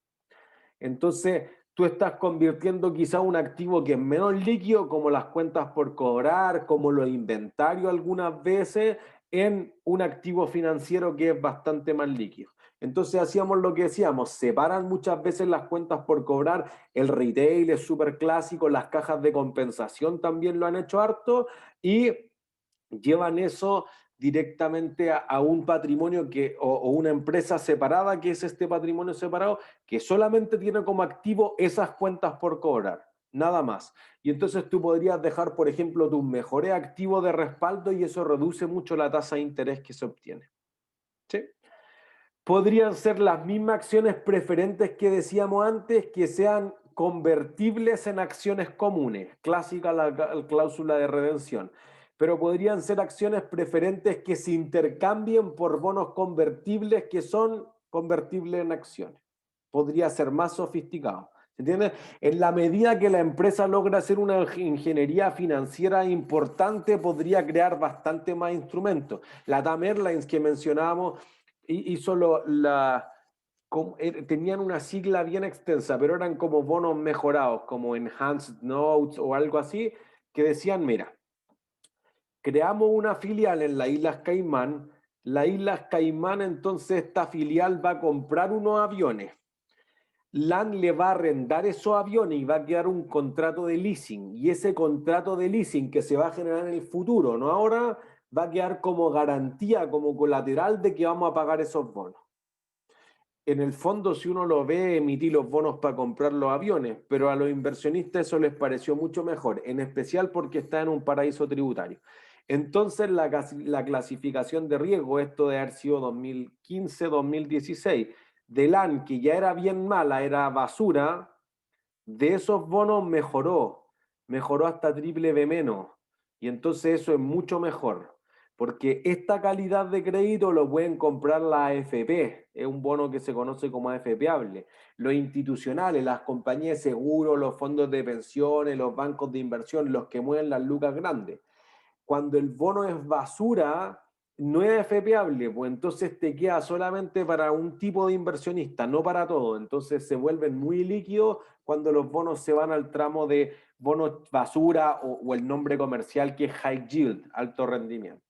Entonces, tú estás convirtiendo quizá un activo que es menos líquido, como las cuentas por cobrar, como los inventarios algunas veces, en un activo financiero que es bastante más líquido. Entonces hacíamos lo que decíamos, separan muchas veces las cuentas por cobrar, el retail es súper clásico, las cajas de compensación también lo han hecho harto y llevan eso directamente a un patrimonio o una empresa separada, que es este patrimonio separado, que solamente tiene como activo esas cuentas por cobrar. Nada más. Y entonces tú podrías dejar, por ejemplo, tus mejores activos de respaldo y eso reduce mucho la tasa de interés que se obtiene. ¿Sí? Podrían ser las mismas acciones preferentes que decíamos antes, que sean convertibles en acciones comunes. Clásica la cláusula de redención. Pero podrían ser acciones preferentes que se intercambien por bonos convertibles que son convertibles en acciones. Podría ser más sofisticado. ¿Entiendes? En la medida que la empresa logra hacer una ingeniería financiera importante, podría crear bastante más instrumentos. La TAM Airlines que mencionábamos hizo tenían una sigla bien extensa, pero eran como bonos mejorados, como Enhanced Notes o algo así, que decían, mira, creamos una filial en las Islas Caimán, entonces esta filial va a comprar unos aviones. LAN le va a arrendar esos aviones y va a quedar un contrato de leasing. Y ese contrato de leasing que se va a generar en el futuro, no ahora, va a quedar como garantía, como colateral de que vamos a pagar esos bonos. En el fondo, si uno lo ve, emití los bonos para comprar los aviones, pero a los inversionistas eso les pareció mucho mejor, en especial porque está en un paraíso tributario. Entonces la clasificación de riesgo, esto de haber sido 2015-2016, de LAN, que ya era bien mala, era basura, de esos bonos mejoró hasta triple B menos, y entonces eso es mucho mejor, porque esta calidad de crédito lo pueden comprar la AFP, es un bono que se conoce como AFPable, los institucionales, las compañías de seguros, los fondos de pensiones, los bancos de inversión, los que mueven las lucas grandes. Cuando el bono es basura, no es FPable, pues entonces te queda solamente para un tipo de inversionista, no para todo. Entonces se vuelven muy líquidos cuando los bonos se van al tramo de bonos basura o el nombre comercial que es high yield, alto rendimiento.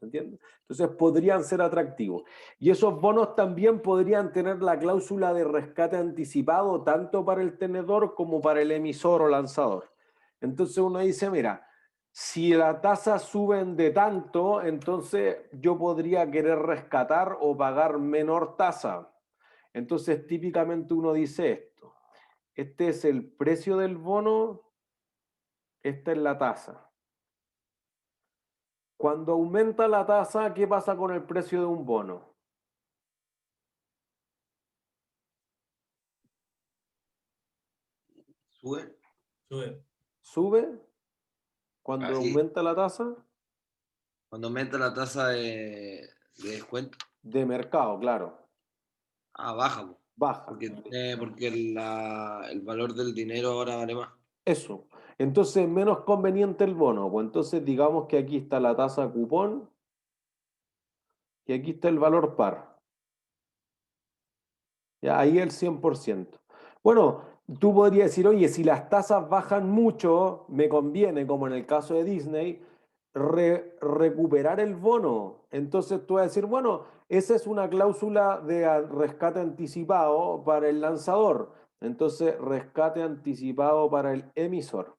¿Entiendes? Entonces podrían ser atractivos. Y esos bonos también podrían tener la cláusula de rescate anticipado tanto para el tenedor como para el emisor o lanzador. Entonces uno dice, mira, si la tasa suben de tanto, entonces yo podría querer rescatar o pagar menor tasa. Entonces típicamente uno dice esto. Este es el precio del bono, esta es la tasa. Cuando aumenta la tasa, ¿qué pasa con el precio de un bono? ¿Sube? Sube. ¿Sube? Cuando Así. aumenta la tasa. Cuando aumenta la tasa de descuento. De mercado, claro. Ah, baja. Po. Baja. Porque el valor del dinero ahora vale más. Eso. Entonces es menos conveniente el bono. Pues entonces digamos que aquí está la tasa cupón y aquí está el valor par. Ya, ahí el 100%. Bueno, tú podrías decir, oye, si las tasas bajan mucho, me conviene, como en el caso de Disney, recuperar el bono. Entonces tú vas a decir, bueno, esa es una cláusula de rescate anticipado para el lanzador. Entonces, rescate anticipado para el emisor.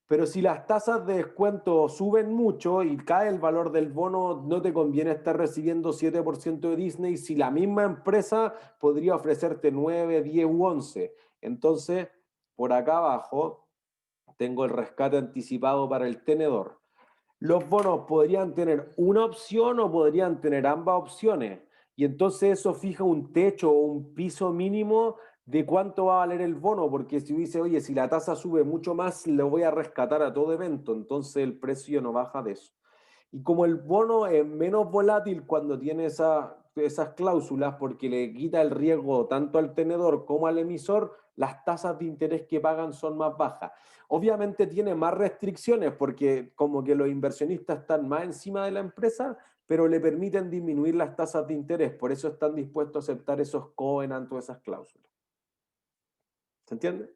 Pero si las tasas de descuento suben mucho y cae el valor del bono, no te conviene estar recibiendo 7% de Disney si la misma empresa podría ofrecerte 9, 10 u 11. Entonces, por acá abajo, tengo el rescate anticipado para el tenedor. Los bonos podrían tener una opción o podrían tener ambas opciones. Y entonces eso fija un techo o un piso mínimo de cuánto va a valer el bono, porque si dice, oye, si la tasa sube mucho más, lo voy a rescatar a todo evento, entonces el precio no baja de eso. Y como el bono es menos volátil cuando tiene esas cláusulas, porque le quita el riesgo tanto al tenedor como al emisor, las tasas de interés que pagan son más bajas. Obviamente tiene más restricciones, porque como que los inversionistas están más encima de la empresa, pero le permiten disminuir las tasas de interés, por eso están dispuestos a aceptar esos covenants o esas cláusulas. ¿Se entiende?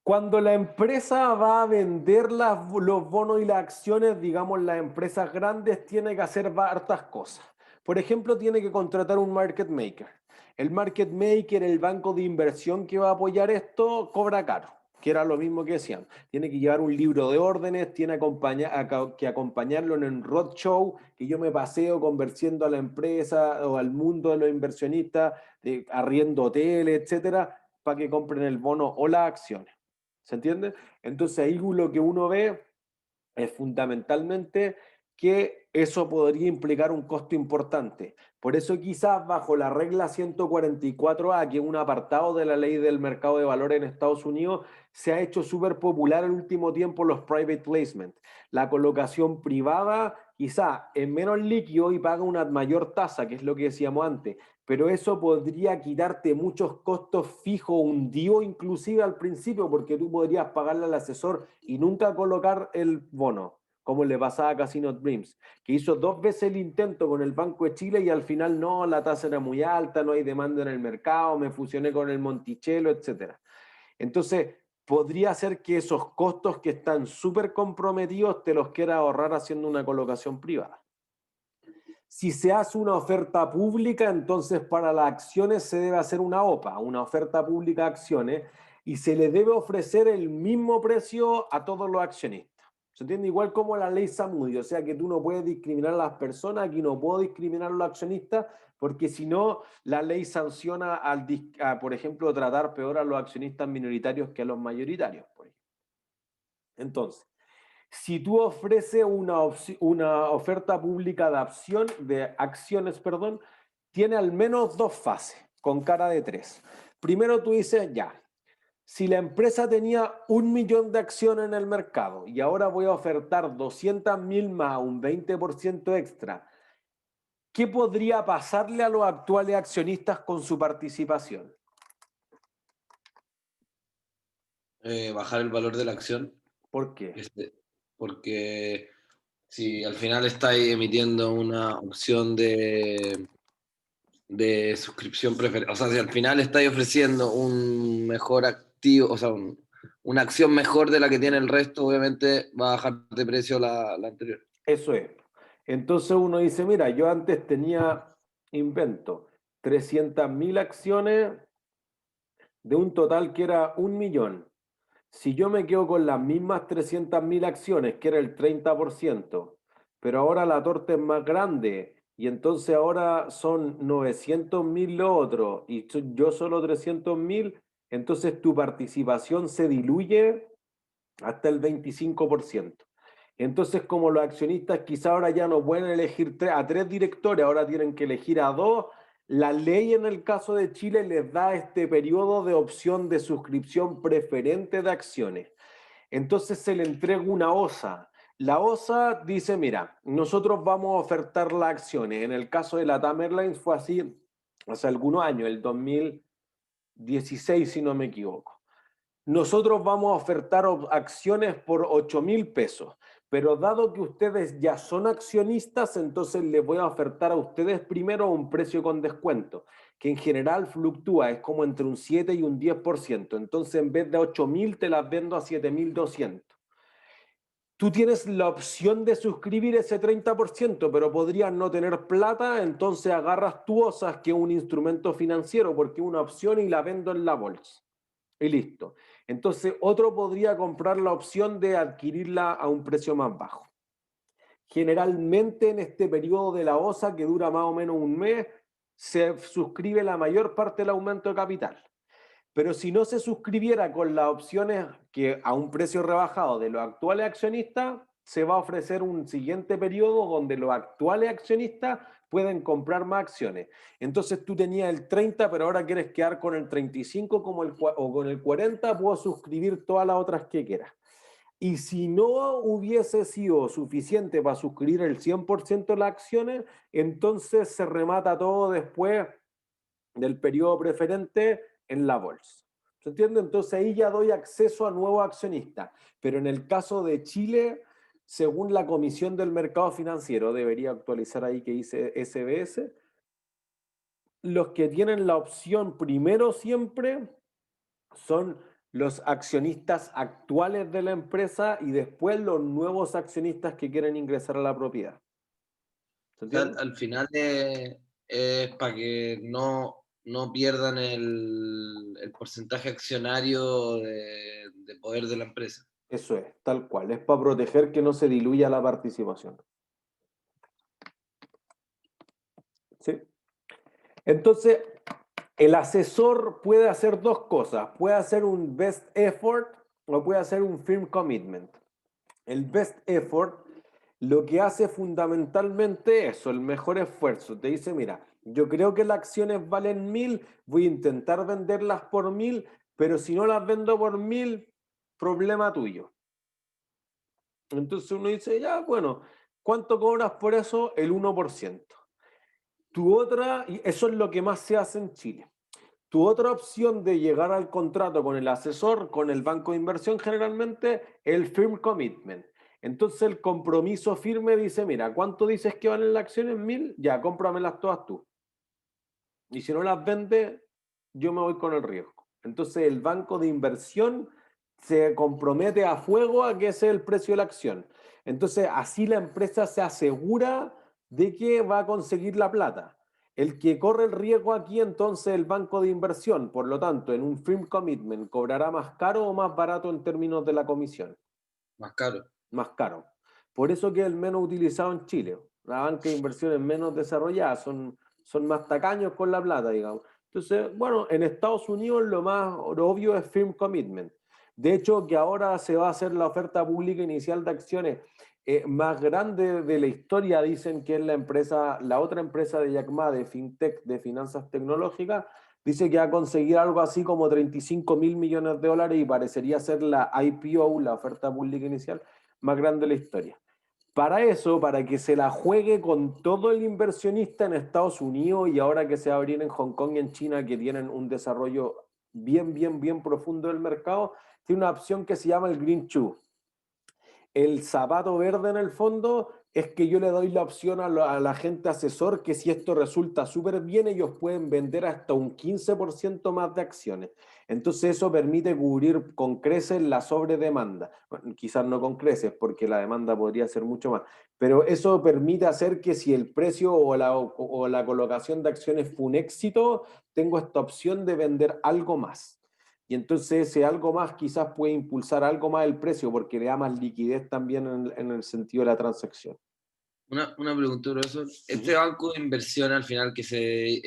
Cuando la empresa va a vender los bonos y las acciones, digamos, las empresas grandes, tiene que hacer hartas cosas. Por ejemplo, tiene que contratar un market maker. El market maker, el banco de inversión que va a apoyar esto, cobra caro, que era lo mismo que decían. Tiene que llevar un libro de órdenes, tiene que acompañarlo en el roadshow, que yo me paseo convenciendo a la empresa o al mundo de los inversionistas, arriendo hoteles, etcétera, para que compren el bono o las acciones. ¿Se entiende? Entonces ahí lo que uno ve es fundamentalmente que eso podría implicar un costo importante. Por eso quizás bajo la regla 144A, que es un apartado de la ley del mercado de valores en Estados Unidos, se ha hecho súper popular el último tiempo los private placement. La colocación privada quizás es menos líquido y paga una mayor tasa, que es lo que decíamos antes, pero eso podría quitarte muchos costos fijos, hundidos inclusive al principio, porque tú podrías pagarle al asesor y nunca colocar el bono, como le pasaba a Casino Dreams, que hizo 2 veces el intento con el Banco de Chile y al final no, la tasa era muy alta, no hay demanda en el mercado, me fusioné con el Monticello, etc. Entonces, podría ser que esos costos que están súper comprometidos te los quieras ahorrar haciendo una colocación privada. Si se hace una oferta pública, entonces para las acciones se debe hacer una OPA, una oferta pública de acciones, y se le debe ofrecer el mismo precio a todos los accionistas. ¿Se entiende? Igual como la ley Samudi, o sea que tú no puedes discriminar a las personas, aquí no puedo discriminar a los accionistas, porque si no, la ley sanciona por ejemplo, tratar peor a los accionistas minoritarios que a los mayoritarios. Por ejemplo. Entonces, Si tú ofreces una oferta pública de acciones, perdón, tiene al menos 2 fases, con cara de 3. Primero tú dices, ya, si la empresa tenía 1 millón de acciones en el mercado y ahora voy a ofertar 200.000 más, un 20% extra, ¿qué podría pasarle a los actuales accionistas con su participación? Bajar el valor de la acción. ¿Por qué? Porque si al final estáis emitiendo una opción de suscripción preferente, o sea, si al final estáis ofreciendo un mejor activo, o sea, una acción mejor de la que tiene el resto, obviamente va a bajar de precio la anterior. Eso es. Entonces uno dice, mira, yo antes tenía, invento, 300.000 acciones de un total que era 1 millón. Si yo me quedo con las mismas 300.000 acciones, que era el 30%, pero ahora la torta es más grande y entonces ahora son 900.000 lo otro y yo solo 300.000, entonces tu participación se diluye hasta el 25%. Entonces, como los accionistas quizá ahora ya no pueden elegir a 3 directores, ahora tienen que elegir a 2, la ley en el caso de Chile les da este periodo de opción de suscripción preferente de acciones. Entonces se le entrega una OSA. La OSA dice, mira, nosotros vamos a ofertar las acciones. En el caso de LATAM Airlines fue así hace algunos años, el 2016 si no me equivoco. Nosotros vamos a ofertar acciones por 8.000 pesos, pero dado que ustedes ya son accionistas, entonces les voy a ofertar a ustedes primero un precio con descuento, que en general fluctúa, es como entre un 7 y un 10%. Entonces en vez de 8.000 te las vendo a 7.200. Tú tienes la opción de suscribir ese 30%, pero podrías no tener plata, entonces agarras tu OSAS, que es un instrumento financiero, porque es una opción y la vendo en la bolsa. Y listo. Entonces, otro podría comprar la opción de adquirirla a un precio más bajo. Generalmente en este periodo de la OSA, que dura más o menos un mes, se suscribe la mayor parte del aumento de capital. Pero si no se suscribiera con las opciones que a un precio rebajado de los actuales accionistas, se va a ofrecer un siguiente periodo donde los actuales accionistas pueden comprar más acciones. Entonces tú tenías el 30, pero ahora quieres quedar con el 35 o con el 40, puedo suscribir todas las otras que quieras. Y si no hubiese sido suficiente para suscribir el 100% de las acciones, entonces se remata todo después del periodo preferente en la bolsa. ¿Se entiende? Entonces ahí ya doy acceso a nuevos accionistas. Pero en el caso de Chile, según la Comisión del Mercado Financiero, debería actualizar ahí que dice SBS, los que tienen la opción primero siempre son los accionistas actuales de la empresa y después los nuevos accionistas que quieren ingresar a la propiedad. ¿Se entiende? Al final es para que no pierdan el porcentaje accionario de poder de la empresa. Eso es, tal cual. Es para proteger que no se diluya la participación. ¿Sí? Entonces, el asesor puede hacer 2 cosas. Puede hacer un best effort o puede hacer un firm commitment. El best effort lo que hace fundamentalmente eso, el mejor esfuerzo. Te dice, mira, yo creo que las acciones valen 1.000, voy a intentar venderlas por 1.000, pero si no las vendo por 1.000, problema tuyo. Entonces uno dice, ya, bueno, ¿cuánto cobras por eso? El 1%. Tu otra, y eso es lo que más se hace en Chile. Tu otra opción de llegar al contrato con el asesor, con el banco de inversión generalmente, el firm commitment. Entonces el compromiso firme dice, mira, ¿cuánto dices que valen las acciones? 1.000, ya, cómpramelas todas tú. Y si no las vendes, yo me voy con el riesgo. Entonces el banco de inversión se compromete a fuego a que ese es el precio de la acción. Entonces así la empresa se asegura de que va a conseguir la plata. El que corre el riesgo aquí, entonces, el banco de inversión. Por lo tanto, en un firm commitment, ¿cobrará más caro o más barato en términos de la comisión? Más caro. Más caro. Por eso que es el menos utilizado en Chile. La banca de inversión es menos desarrollada, son más tacaños con la plata, digamos. Entonces, bueno, en Estados Unidos lo más obvio es firm commitment. De hecho, que ahora se va a hacer la oferta pública inicial de acciones más grande de la historia, dicen que es la otra empresa de Jack Ma, de FinTech, de finanzas tecnológicas, dice que va a conseguir algo así como 35.000 millones de dólares y parecería ser la IPO, la oferta pública inicial, más grande de la historia. Para eso, para que se la juegue con todo el inversionista en Estados Unidos y ahora que se va a abrir en Hong Kong y en China, que tienen un desarrollo bien profundo del mercado, tiene una opción que se llama el Green Shoe. El zapato verde en el fondo es que yo le doy la opción a la gente asesor que si esto resulta súper bien, ellos pueden vender hasta un 15% más de acciones. Entonces eso permite cubrir con creces la sobredemanda. Bueno, quizás no con creces porque la demanda podría ser mucho más, pero eso permite hacer que si el precio o la colocación de acciones fue un éxito, tengo esta opción de vender algo más. Y entonces ese algo más quizás puede impulsar algo más el precio porque le da más liquidez también en el sentido de la transacción. Una pregunta, profesor. Este banco de inversión al final que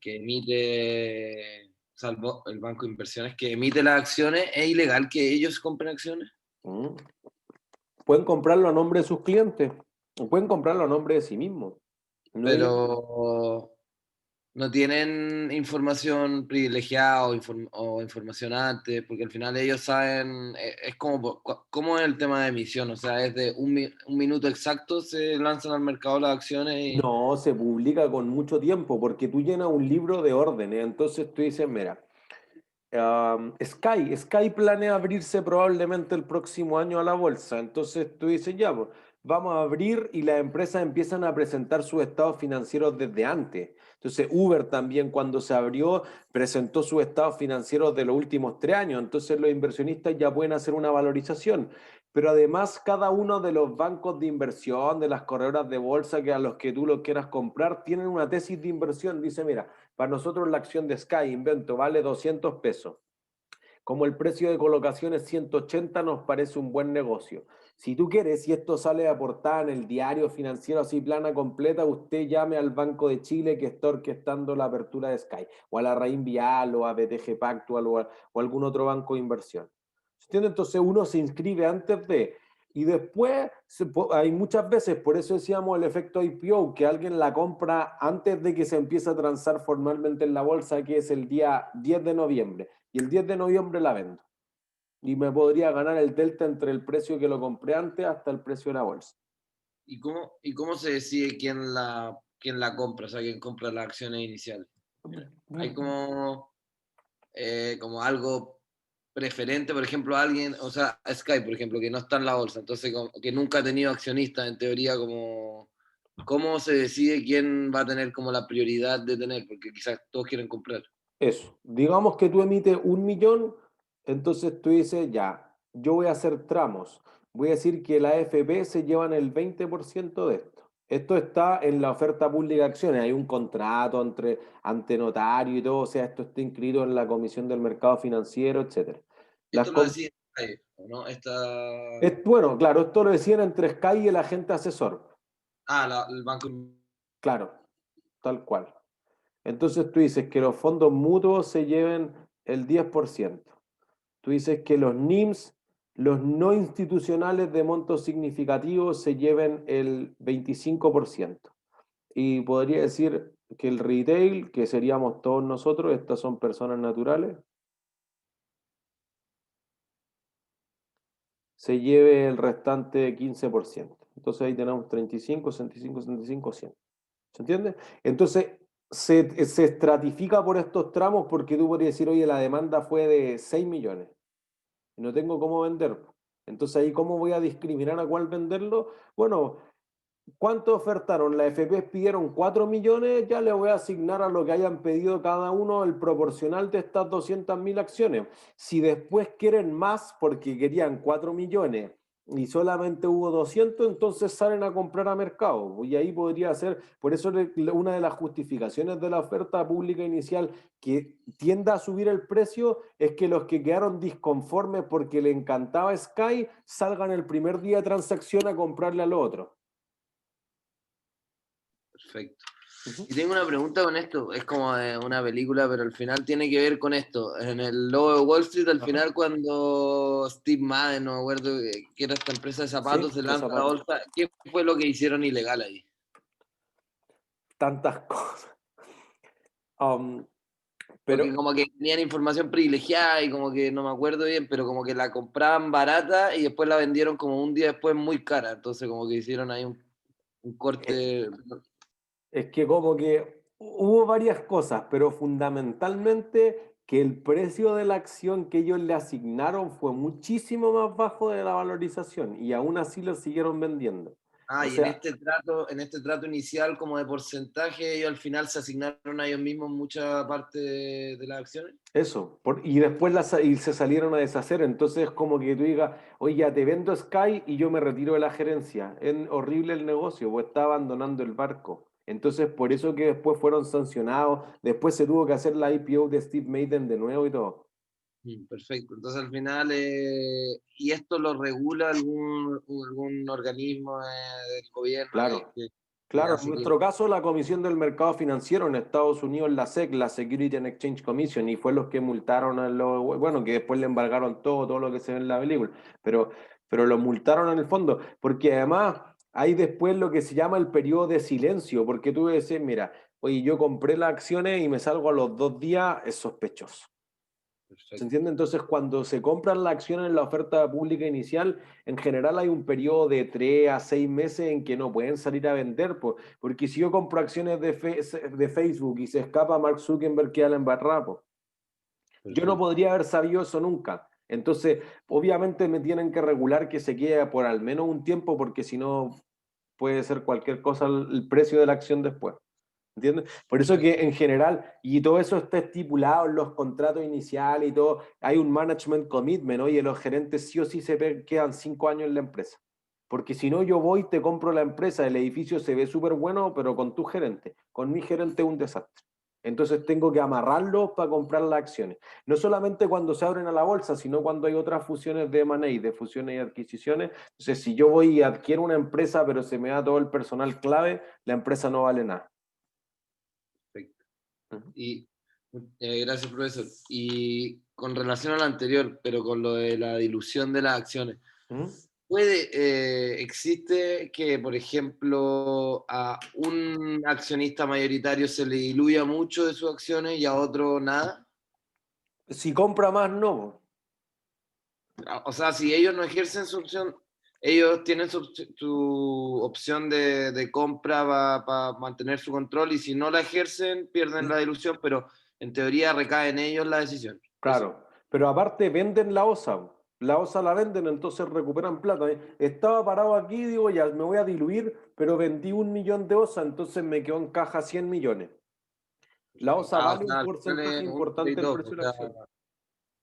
emite, salvo el banco de inversiones que emite las acciones, ¿es ilegal que ellos compren acciones? Pueden comprarlo a nombre de sus clientes, o pueden comprarlo a nombre de sí mismos. Pero no tienen información privilegiada o información antes, porque al final ellos saben, es como, ¿cómo es el tema de emisión? O sea, es de un minuto exacto se lanzan al mercado las acciones y... No, se publica con mucho tiempo, porque tú llenas un libro de órdenes, entonces tú dices, mira, Sky planea abrirse probablemente el próximo año a la bolsa, entonces tú dices, ya, pues, vamos a abrir y las empresas empiezan a presentar sus estados financieros desde antes. Entonces Uber también cuando se abrió presentó sus estados financieros de los últimos 3 años, entonces los inversionistas ya pueden hacer una valorización. Pero además cada uno de los bancos de inversión, de las corredoras de bolsa que a los que tú lo quieras comprar, tienen una tesis de inversión. Dice, mira, para nosotros la acción de Sky, invento, vale 200 pesos. Como el precio de colocación es 180, nos parece un buen negocio. Si tú quieres, si esto sale a portada en el diario financiero así plana completa, usted llame al Banco de Chile que está orquestando la apertura de Sky, o a la Raín Vial, o a BTG Pactual, o algún otro banco de inversión. ¿Entiendes? Entonces uno se inscribe antes de... Y después, hay muchas veces, por eso decíamos el efecto IPO, que alguien la compra antes de que se empiece a transar formalmente en la bolsa, que es el día 10 de noviembre. Y el 10 de noviembre la vendo. Y me podría ganar el delta entre el precio que lo compré antes hasta el precio de la bolsa. ¿Y cómo se decide quién la compra? O sea, quién compra las acciones iniciales. Hay como algo preferente, por ejemplo, alguien, o sea, Sky, por ejemplo, que no está en la bolsa, entonces que nunca ha tenido accionistas, en teoría, ¿cómo se decide quién va a tener como la prioridad de tener? Porque quizás todos quieren comprar. Eso. Digamos que tú emites 1 millón, entonces tú dices, ya, yo voy a hacer tramos. Voy a decir que la AFP se llevan el 20% de esto. Esto está en la oferta pública de acciones. Hay un contrato ante notario y todo, o sea, esto está inscrito en la Comisión del Mercado Financiero, etc. Esto lo decide Sky, ¿no? Bueno, claro, esto lo decían entre Sky y el agente asesor. El banco. Claro, tal cual. Entonces tú dices que los fondos mutuos se lleven el 10%. Tú dices que los NIMS, los no institucionales de montos significativos, se lleven el 25%. Y podría decir que el retail, que seríamos todos nosotros, estas son personas naturales, se lleve el restante 15%. Entonces ahí tenemos 35, 65, 65, 100. ¿Se entiende? Entonces se estratifica por estos tramos porque tú podrías decir, oye, la demanda fue de 6 millones y no tengo cómo vender. Entonces ahí, ¿cómo voy a discriminar a cuál venderlo? Bueno, ¿cuánto ofertaron? Las FP pidieron 4 millones, ya le voy a asignar a lo que hayan pedido cada uno el proporcional de estas 200.000 acciones. Si después quieren más porque querían 4 millones y solamente hubo 200, entonces salen a comprar a mercado. Y ahí podría ser, por eso una de las justificaciones de la oferta pública inicial que tienda a subir el precio es que los que quedaron disconformes porque le encantaba Sky salgan el primer día de transacción a comprarle al otro. Perfecto. Y tengo una pregunta con esto, es como de una película, pero al final tiene que ver con esto. En el Lobo de Wall Street, al final cuando Steve Madden, no me acuerdo, que era esta empresa de zapatos, se de lanza la zapatos. bolsa, ¿qué fue lo que hicieron ilegal ahí? Tantas cosas. Porque Pero como que tenían información privilegiada y como que no me acuerdo bien, pero como que la compraban barata y después la vendieron como un día después muy cara. Entonces como que hicieron ahí un es, corte. es que como que hubo varias cosas, pero fundamentalmente que el precio de la acción que ellos le asignaron fue muchísimo más bajo de la valorización y aún así lo siguieron vendiendo. Ah, O y sea, en este trato inicial como de porcentaje, ellos al final se asignaron a ellos mismos mucha parte de las acciones. eso, y después y se salieron a deshacer, entonces es como que tú digas, oye, ya te vendo Sky y yo me retiro de la gerencia. Es horrible el negocio, pues está abandonando el barco. Entonces, por eso que después fueron sancionados, después se tuvo que hacer la IPO de Steve Madden de nuevo y todo. Perfecto. Entonces al final, ¿y esto lo regula algún organismo del gobierno Claro. que Claro, en hace que... nuestro caso la Comisión del Mercado Financiero en Estados Unidos, la SEC, la Security and Exchange Commission, y fue los que multaron a los, bueno, que después le embargaron todo lo que se ve en la película, pero lo multaron en el fondo, porque además hay después lo que se llama el periodo de silencio, porque tú dices, mira, oye, yo compré las acciones y me salgo a los 2 días, es sospechoso. ¿Se entiende? Entonces, cuando se compran las acciones en la oferta pública inicial, en general hay un periodo de 3 a 6 meses en que no pueden salir a vender, porque si yo compro acciones de Facebook y se escapa Mark Zuckerberg, queda la embarrada, po. Yo no podría haber sabido eso nunca. Entonces, obviamente me tienen que regular que se quede por al menos un tiempo, porque si no puede ser cualquier cosa el precio de la acción después. ¿Entiendes? Por eso que en general, y todo eso está estipulado en los contratos iniciales y todo, hay un management commitment, ¿no? Y los gerentes sí o sí quedan 5 años en la empresa. Porque si no, yo voy, te compro la empresa, el edificio se ve súper bueno, pero con tu gerente. Con mi gerente es un desastre. Entonces tengo que amarrarlos para comprar las acciones. No solamente cuando se abren a la bolsa, sino cuando hay otras fusiones de M&A, de fusiones y adquisiciones. Entonces, si yo voy y adquiero una empresa, pero se me da todo el personal clave, la empresa no vale nada. Y gracias, profesor. Y con relación a lo anterior, pero con lo de la dilución de las acciones, existe que, por ejemplo, a un accionista mayoritario se le diluya mucho de sus acciones y a otro nada? Si compra más, no. O sea, si ellos no ejercen su opción, ellos tienen su opción de compra para mantener su control y si no la ejercen, pierden la dilución, pero en teoría recae en ellos la decisión. Claro, pero aparte venden la OSA. La OSA la venden, entonces recuperan plata. Estaba parado aquí, digo, ya me voy a diluir, pero vendí 1 millón de OSA, entonces me quedó en caja 100 millones. La OSA O vale sea, un al final porcentaje es un importante del trade-off, precio o de la sea, acción.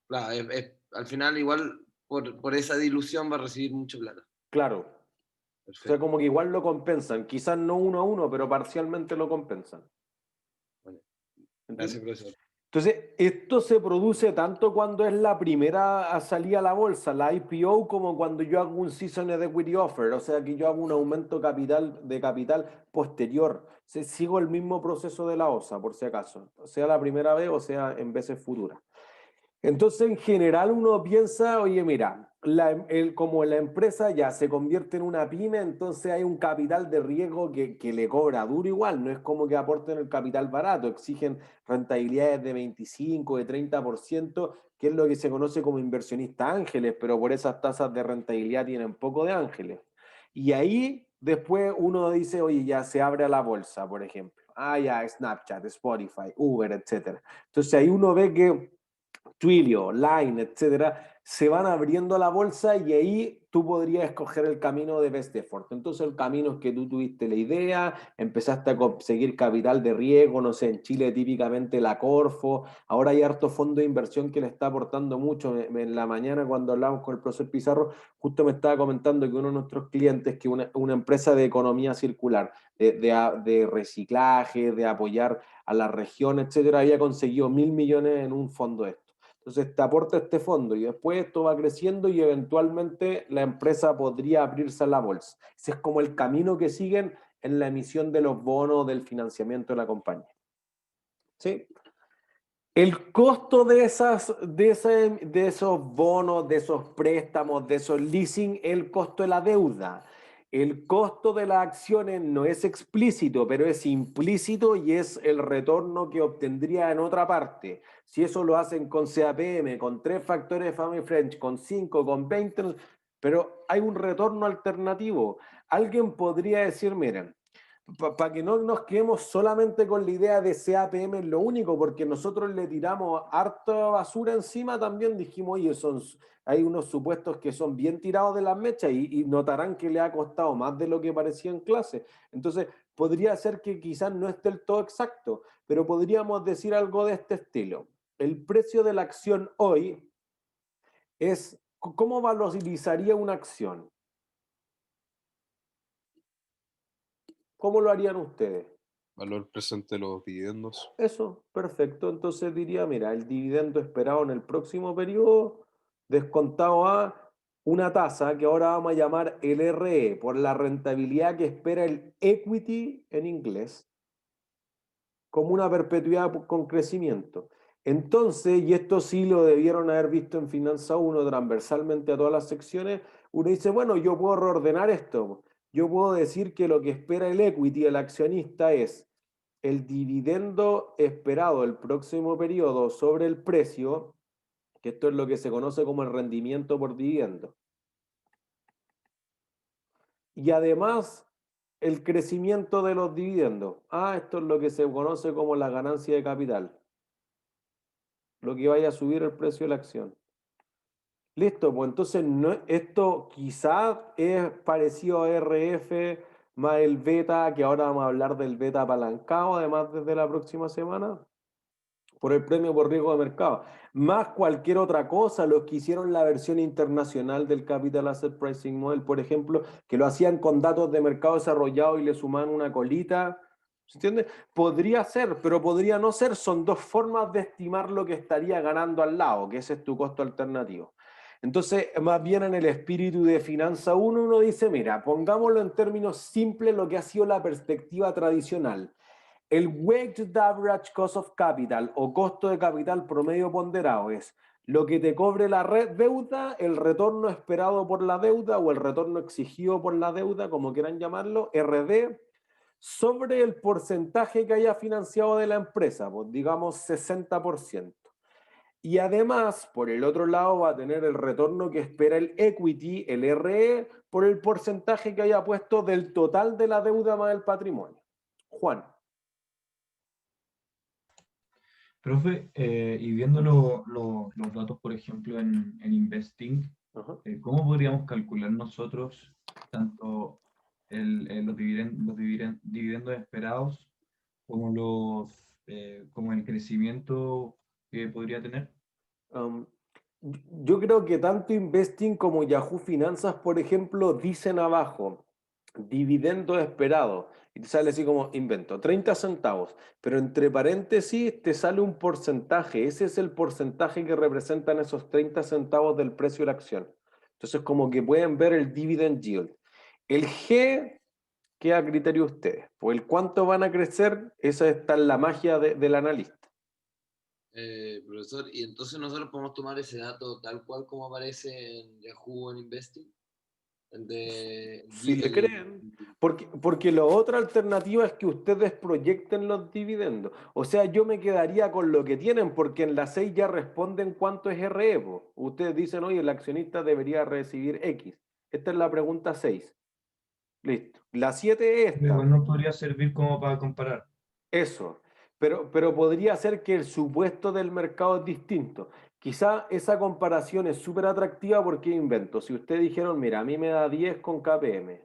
claro, al final igual por esa dilución va a recibir mucha plata. Claro. O sea, como que igual lo compensan. Quizás no 1 a 1, pero parcialmente lo compensan. Bueno, gracias, profesor. Entonces, esto se produce tanto cuando es la primera salida a la bolsa, la IPO, como cuando yo hago un Seasoned Equity Offer, o sea, que yo hago un aumento de capital posterior. Sigo el mismo proceso de la OSA, por si acaso, sea la primera vez o sea en veces futuras. Entonces, en general, uno piensa, oye, mira, como la empresa ya se convierte en una pyme, entonces hay un capital de riesgo que le cobra duro igual, no es como que aporten el capital barato, exigen rentabilidades de 25, de 30%, que es lo que se conoce como inversionistas ángeles, pero por esas tasas de rentabilidad tienen poco de ángeles. Y ahí después uno dice, oye, ya se abre a la bolsa, por ejemplo. Ah, ya, Snapchat, Spotify, Uber, etc. Entonces ahí uno ve que Twilio, Line, etcétera, se van abriendo la bolsa y ahí tú podrías escoger el camino de best effort. Entonces el camino es que tú tuviste la idea, empezaste a conseguir capital de riesgo, no sé, en Chile típicamente la Corfo, ahora hay harto fondo de inversión que le está aportando mucho. En la mañana cuando hablamos con el profesor Pizarro, justo me estaba comentando que uno de nuestros clientes, que una empresa de economía circular, de reciclaje, de apoyar a la región, etcétera, había conseguido 1.000 millones en un fondo de esto. Entonces te aporta este fondo y después esto va creciendo y eventualmente la empresa podría abrirse a la bolsa. Ese es como el camino que siguen en la emisión de los bonos del financiamiento de la compañía. ¿Sí? El costo de esos bonos, de esos préstamos, de esos leasing, es el costo de la deuda. El costo de las acciones no es explícito, pero es implícito y es el retorno que obtendría en otra parte. Si eso lo hacen con CAPM, con 3 factores de Family French, con 5, con 20, pero hay un retorno alternativo. Alguien podría decir, miren, para que no nos quedemos solamente con la idea de CAPM es lo único, porque nosotros le tiramos harta basura encima, también dijimos, oye, hay unos supuestos que son bien tirados de las mechas y notarán que le ha costado más de lo que parecía en clase. Entonces, podría ser que quizás no esté del todo exacto, pero podríamos decir algo de este estilo. El precio de la acción hoy es, ¿cómo valorizaría una acción? ¿Cómo lo harían ustedes? Valor presente de los dividendos. Eso, perfecto. Entonces diría, mira, el dividendo esperado en el próximo periodo, descontado a una tasa que ahora vamos a llamar el RE, por la rentabilidad que espera el equity en inglés, como una perpetuidad con crecimiento. Entonces, y esto sí lo debieron haber visto en Finanza 1 transversalmente a todas las secciones, uno dice, bueno, yo puedo reordenar esto. Yo puedo decir que lo que espera el equity, el accionista, es el dividendo esperado el próximo periodo sobre el precio, que esto es lo que se conoce como el rendimiento por dividendo. Y además, el crecimiento de los dividendos. Esto es lo que se conoce como la ganancia de capital. Lo que vaya a subir el precio de la acción. Listo, pues entonces esto quizás es parecido a RF más el beta, que ahora vamos a hablar del beta apalancado, además desde la próxima semana, por el premio por riesgo de mercado. Más cualquier otra cosa, los que hicieron la versión internacional del Capital Asset Pricing Model, por ejemplo, que lo hacían con datos de mercado desarrollado y le suman una colita. ¿Se entiende? Podría ser, pero podría no ser. Son dos formas de estimar lo que estaría ganando al lado, que ese es tu costo alternativo. Entonces, más bien en el espíritu de Finanza 1, uno dice, mira, pongámoslo en términos simples, lo que ha sido la perspectiva tradicional. El weighted average cost of capital o costo de capital promedio ponderado es lo que te cobre la deuda, el retorno esperado por la deuda o el retorno exigido por la deuda, como quieran llamarlo, RD, sobre el porcentaje que haya financiado de la empresa, pues digamos 60%. Y además, por el otro lado, va a tener el retorno que espera el equity, el RE, por el porcentaje que haya puesto del total de la deuda más el patrimonio. Juan. Profe, y viendo los datos, por ejemplo, en Investing, ¿cómo podríamos calcular nosotros tanto los dividendos esperados como como el crecimiento que podría tener? Yo creo que tanto Investing como Yahoo Finanzas, por ejemplo, dicen abajo, dividendo esperado, y te sale así como, invento, 30 centavos, pero entre paréntesis te sale un porcentaje, ese es el porcentaje que representan esos 30 centavos del precio de la acción. Entonces como que pueden ver el dividend yield. El G queda a criterio de ustedes, pues el cuánto van a crecer, esa está en la magia del analista. Profesor, ¿y entonces nosotros podemos tomar ese dato tal cual como aparece en Yahoo en Investing? Si le creen, porque la otra alternativa es que ustedes proyecten los dividendos. O sea, yo me quedaría con lo que tienen, porque en la 6 ya responden cuánto es RE. Ustedes dicen, oye, el accionista debería recibir X. Esta es la pregunta 6. Listo. La 7 es esta. Igual no podría servir como para comparar. Eso. Pero podría ser que el supuesto del mercado es distinto. Quizá esa comparación es súper atractiva porque invento. Si ustedes dijeron, mira, a mí me da 10 con KPM,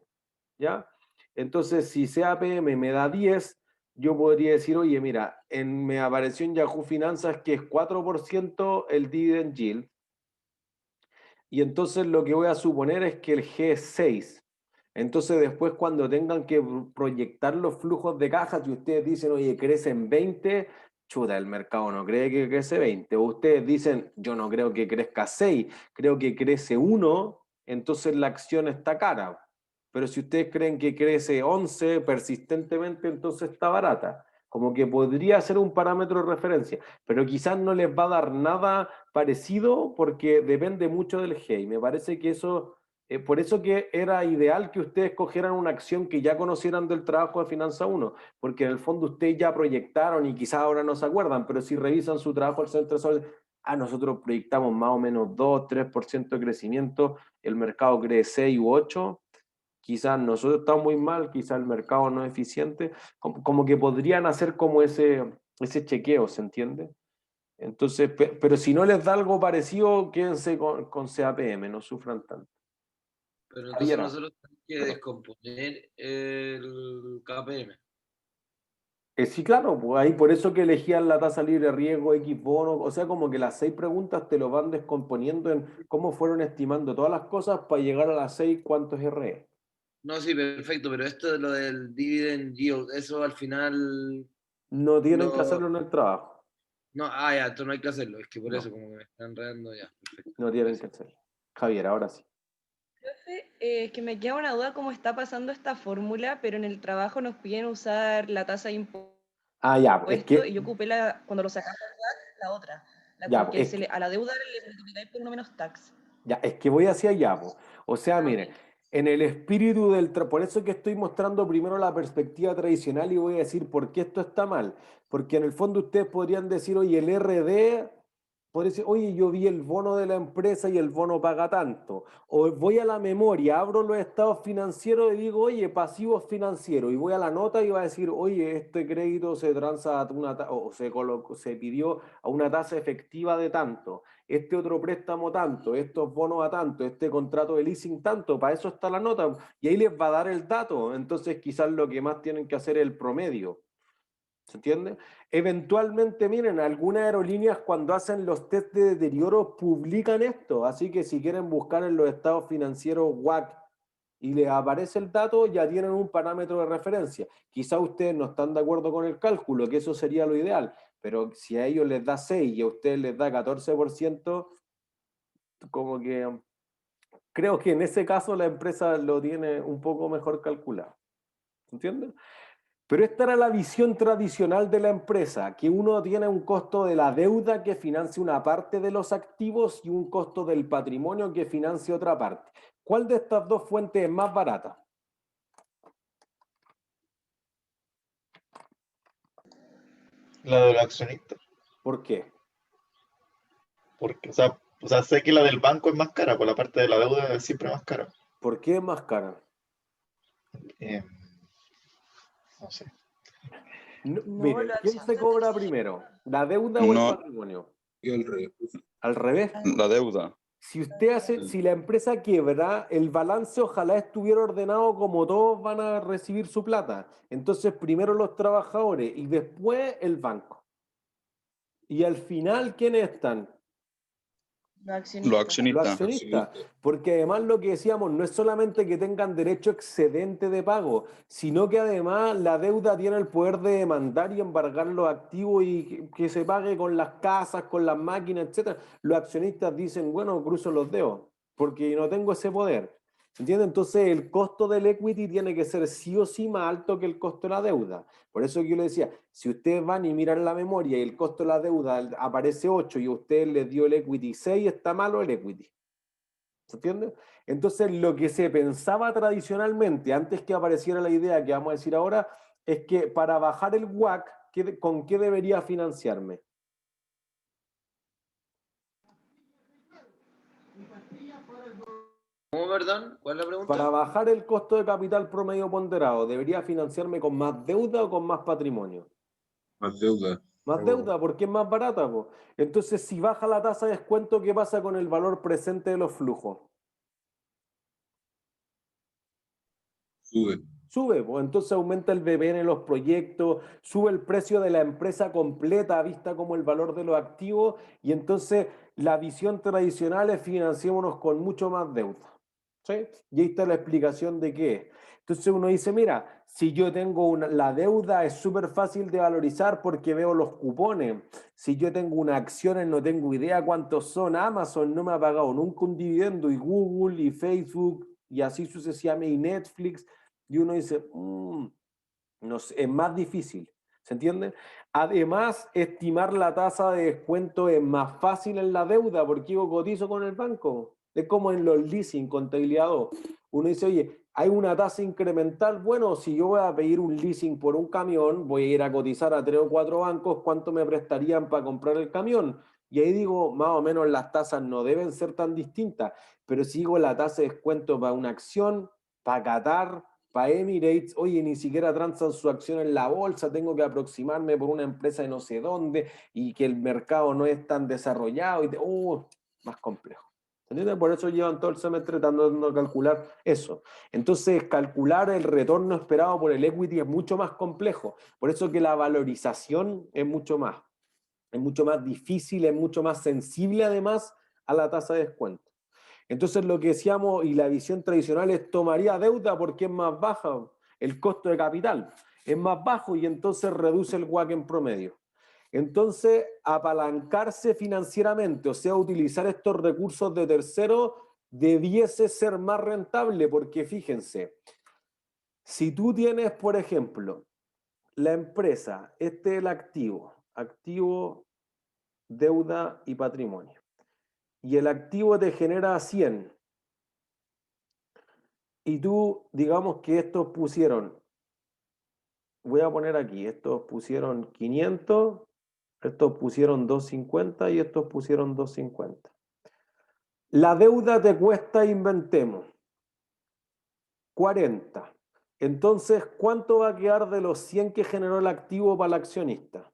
¿ya? Entonces, si CAPM me da 10, yo podría decir, oye, mira, me apareció en Yahoo Finanzas que es 4% el dividend yield. Y entonces lo que voy a suponer es que el G es 6. Entonces después cuando tengan que proyectar los flujos de caja, si ustedes dicen, oye, crecen 20, chuta, el mercado no cree que crece 20, o ustedes dicen, yo no creo que crezca 6, creo que crece 1, entonces la acción está cara. Pero si ustedes creen que crece 11 persistentemente, entonces está barata. Como que podría ser un parámetro de referencia, pero quizás no les va a dar nada parecido porque depende mucho del GEI. Me parece que eso, por eso que era ideal que ustedes cogieran una acción que ya conocieran del trabajo de Finanza 1, porque en el fondo ustedes ya proyectaron y quizás ahora no se acuerdan, pero si revisan su trabajo del Centro Sol, nosotros proyectamos más o menos 2-3% de crecimiento, el mercado cree 6 u 8%. Quizás nosotros estamos muy mal, quizás el mercado no es eficiente, como que podrían hacer como ese chequeo, ¿se entiende? Entonces, pero si no les da algo parecido, quédense con CAPM, no sufran tanto. Pero entonces nosotros tenemos que descomponer el KPM. Sí, claro, pues ahí por eso que elegían la tasa libre de riesgo, X bono, o sea, como que las 6 preguntas te lo van descomponiendo en cómo fueron estimando todas las cosas para llegar a las 6, ¿cuánto es RE? No, sí, perfecto, pero esto de lo del dividend yield, eso al final... No tienen que hacerlo en el trabajo. No, ya, esto no hay que hacerlo, es que por No. eso como que me están enredando ya. Perfecto. No tienen que hacerlo. Javier, ahora sí. Profe, que me queda una duda cómo está pasando esta fórmula, pero en el trabajo nos piden usar la tasa de impuesto Ya, es que... y yo ocupé cuando lo sacamos la otra, ya, que a la deuda le multiplicáis por uno menos tax. Ya, es que voy hacia allá, po. O sea, miren, en el espíritu por eso que estoy mostrando primero la perspectiva tradicional y voy a decir por qué esto está mal. Porque en el fondo ustedes podrían decir, oye, el RD, podría decir, oye, yo vi el bono de la empresa y el bono paga tanto. O voy a la memoria, abro los estados financieros y digo, oye, pasivos financieros. Y voy a la nota y va a decir, oye, este crédito se transa a o se pidió a una tasa efectiva de tanto. Este otro préstamo tanto, estos bonos a tanto, este contrato de leasing tanto, para eso está la nota, y ahí les va a dar el dato. Entonces quizás lo que más tienen que hacer es el promedio. ¿Se entiende? Eventualmente, miren, algunas aerolíneas cuando hacen los test de deterioro publican esto, así que si quieren buscar en los estados financieros WAC y les aparece el dato, ya tienen un parámetro de referencia. Quizá ustedes no están de acuerdo con el cálculo, que eso sería lo ideal, pero si a ellos les da 6 y a ustedes les da 14%, como que creo que en ese caso la empresa lo tiene un poco mejor calculado. ¿Entiendes? Pero esta era la visión tradicional de la empresa, que uno tiene un costo de la deuda que financia una parte de los activos y un costo del patrimonio que financia otra parte. ¿Cuál de estas dos fuentes es más barata? La de los accionistas. ¿Por qué? Porque, o sea, sé que la del banco es más cara, por la parte de la deuda es siempre más cara. ¿Por qué es más cara? No sé. Miren, ¿quién se cobra primero? ¿La deuda o el patrimonio? Y al revés. ¿Al revés? La deuda. Si usted hace, si la empresa quiebra, el balance ojalá estuviera ordenado como todos van a recibir su plata. Entonces, primero los trabajadores y después el banco. Y al final, ¿quiénes están? Los accionistas. Porque además lo que decíamos no es solamente que tengan derecho excedente de pago, sino que además la deuda tiene el poder de demandar y embargar los activos y que se pague con las casas, con las máquinas, etc. Los accionistas dicen, bueno, cruzo los dedos, porque no tengo ese poder. ¿Entiendes? Entonces el costo del equity tiene que ser sí o sí más alto que el costo de la deuda. Por eso que yo le decía, si ustedes van y miran la memoria y el costo de la deuda aparece 8 y a ustedes les dio el equity 6, está malo el equity. ¿Se entiende? Entonces lo que se pensaba tradicionalmente, antes que apareciera la idea que vamos a decir ahora, es que para bajar el WACC, ¿con qué debería financiarme? ¿Cómo, perdón? ¿Cuál es la pregunta? Para bajar el costo de capital promedio ponderado, ¿debería financiarme con más deuda o con más patrimonio? Más deuda. Más deuda, porque es más barata, po. Entonces, si baja la tasa de descuento, ¿qué pasa con el valor presente de los flujos? Sube. Sube, pues entonces aumenta el BPN en los proyectos, sube el precio de la empresa completa vista como el valor de los activos y entonces la visión tradicional es financiémonos con mucho más deuda. ¿Sí? Y ahí está la explicación de qué. Entonces uno dice, mira, si yo tengo la deuda es súper fácil de valorizar porque veo los cupones. Si yo tengo unas acciones, no tengo idea cuántos son. Amazon no me ha pagado nunca un dividendo, y Google, y Facebook, y así sucesivamente, y Netflix. Y uno dice, no sé, es más difícil. ¿Se entiende? Además, estimar la tasa de descuento es más fácil en la deuda porque yo cotizo con el banco. Es como en los leasing, contabilidad 2. Uno dice, oye, hay una tasa incremental. Bueno, si yo voy a pedir un leasing por un camión, voy a ir a cotizar a 3 o 4 bancos, ¿cuánto me prestarían para comprar el camión? Y ahí digo, más o menos las tasas no deben ser tan distintas. Pero si digo la tasa de descuento para una acción, para Qatar, para Emirates, oye, ni siquiera transan su acción en la bolsa, tengo que aproximarme por una empresa de no sé dónde y que el mercado no es tan desarrollado, y más complejo. ¿Entiendes? Por eso llevan todo el semestre tratando de calcular eso. Entonces, calcular el retorno esperado por el equity es mucho más complejo. Por eso que la valorización es mucho más difícil, es mucho más sensible además a la tasa de descuento. Entonces lo que decíamos y la visión tradicional es tomaría deuda porque es más baja, el costo de capital es más bajo y entonces reduce el WACC en promedio. Entonces apalancarse financieramente, o sea, utilizar estos recursos de terceros, debiese ser más rentable porque fíjense, si tú tienes, por ejemplo, la empresa, este es el activo, deuda y patrimonio, y el activo te genera 100, y tú, digamos que estos pusieron, voy a poner aquí, estos pusieron 500, estos pusieron 250 y estos pusieron 250. La deuda te cuesta, inventemos, 40. Entonces, ¿cuánto va a quedar de los 100 que generó el activo para el accionista?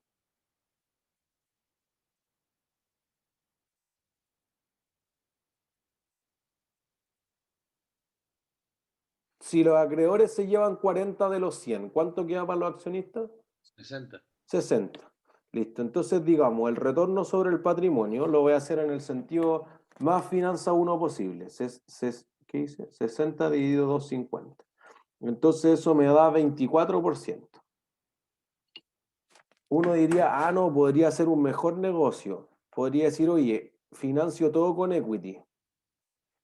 Si los acreedores se llevan 40 de los 100, ¿cuánto queda para los accionistas? 60. 60. Listo. Entonces, digamos, el retorno sobre el patrimonio lo voy a hacer en el sentido más finanza 1 posible. ¿Qué dice? 60 dividido 250. Entonces, eso me da 24%. Uno diría, no, podría ser un mejor negocio. Podría decir, oye, financio todo con equity.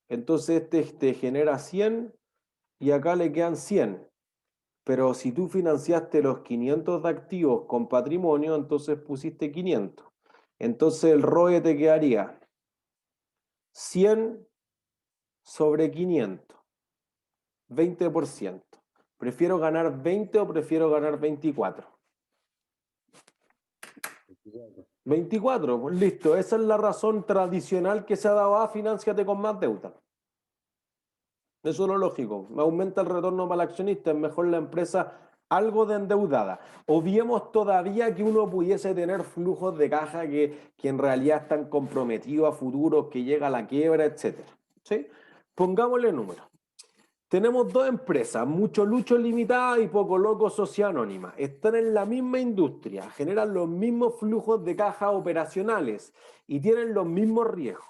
Entonces, este te genera 100 y acá le quedan 100. Pero si tú financiaste los 500 de activos con patrimonio, entonces pusiste 500. Entonces el ROE te quedaría 100 sobre 500, 20%. ¿Prefiero ganar 20 o prefiero ganar 24? 24, pues listo. Esa es la razón tradicional que se ha dado a financiate con más deuda. Eso es lo lógico. Aumenta el retorno para el accionista, es mejor la empresa algo de endeudada. Obviemos todavía que uno pudiese tener flujos de caja que en realidad están comprometidos a futuros, que llega a la quiebra, etc. ¿Sí? Pongámosle números. Tenemos dos empresas, Mucho Lucho Limitada y Poco Loco Sociedad Anónima. Están en la misma industria, generan los mismos flujos de caja operacionales y tienen los mismos riesgos.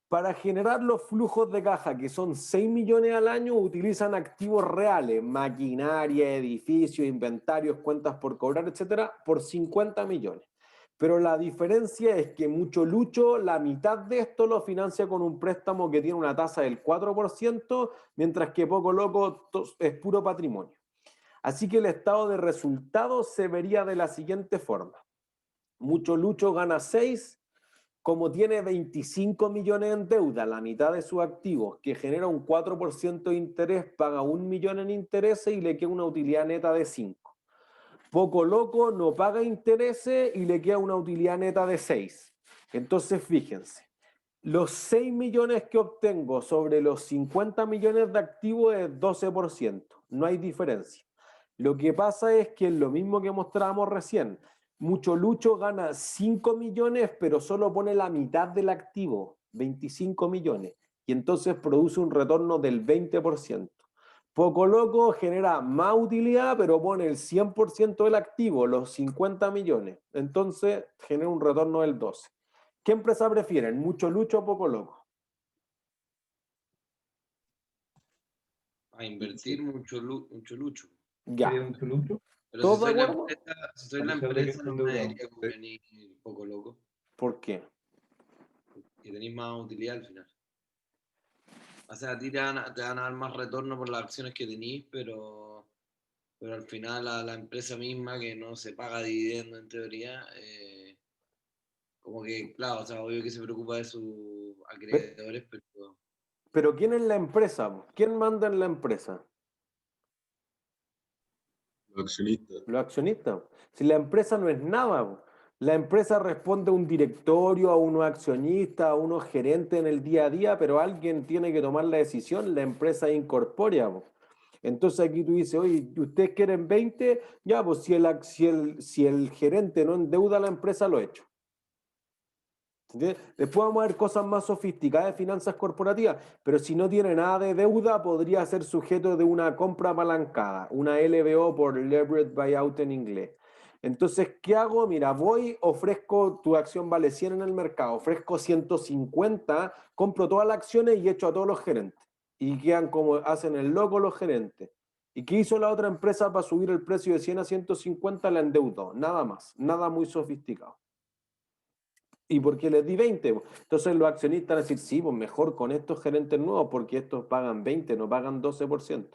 Para generar los flujos de caja, que son 6 millones al año, utilizan activos reales, maquinaria, edificios, inventarios, cuentas por cobrar, etcétera, por 50 millones. Pero la diferencia es que Mucho Lucho, la mitad de esto lo financia con un préstamo que tiene una tasa del 4%, mientras que Poco Loco es puro patrimonio. Así que el estado de resultados se vería de la siguiente forma. Mucho Lucho gana 6, como tiene 25 millones en deuda, la mitad de sus activos, que genera un 4% de interés, paga 1 millón en intereses y le queda una utilidad neta de 5. Poco Loco no paga intereses y le queda una utilidad neta de 6. Entonces, fíjense, los 6 millones que obtengo sobre los 50 millones de activos es 12%. No hay diferencia. Lo que pasa es que es lo mismo que mostrábamos recién. Mucho Lucho gana 5 millones, pero solo pone la mitad del activo, 25 millones, y entonces produce un retorno del 20%. Poco Loco genera más utilidad, pero pone el 100% del activo, los 50 millones, entonces genera un retorno del 12%. ¿Qué empresa prefieren, Mucho Lucho o Poco Loco? a invertir mucho lucho. Ya. ¿Mucho lucro? Pero ¿Todos si de soy la acuerdo? empresa, si soy A la pesar de que empresa, esté no me endeudado. debería convenir un poco loco. ¿Por qué? Que tenéis más utilidad al final. O sea, a ti te van a dar más retorno por las acciones que tenéis, pero al final a la empresa misma que no se paga dividendo en teoría, como que, claro, o sea, obvio que se preocupa de sus acreedores, pero Pero ¿quién es la empresa? ¿Quién manda en la empresa? Los accionistas. Los accionistas. Si la empresa no es nada, la empresa responde a un directorio, a unos accionistas, a unos gerentes en el día a día, pero alguien tiene que tomar la decisión, la empresa es incorpórea. Entonces aquí tú dices, oye, ¿ustedes quieren 20? Ya, pues si el gerente no endeuda a la empresa, lo he hecho. ¿Entiendes? Después vamos a ver cosas más sofisticadas de finanzas corporativas, pero si no tiene nada de deuda, podría ser sujeto de una compra apalancada, una LBO por Leveraged Buyout en inglés. Entonces, ¿qué hago? Mira, ofrezco, tu acción vale 100 en el mercado, ofrezco 150, compro todas las acciones y echo a todos los gerentes. Y quedan como hacen el loco los gerentes. ¿Y qué hizo la otra empresa para subir el precio de 100 a 150? La endeudó, nada más, nada muy sofisticado. ¿Y por qué les di 20? Entonces los accionistas van a decir, sí, pues mejor con estos gerentes nuevos, porque estos pagan 20, no pagan 12%.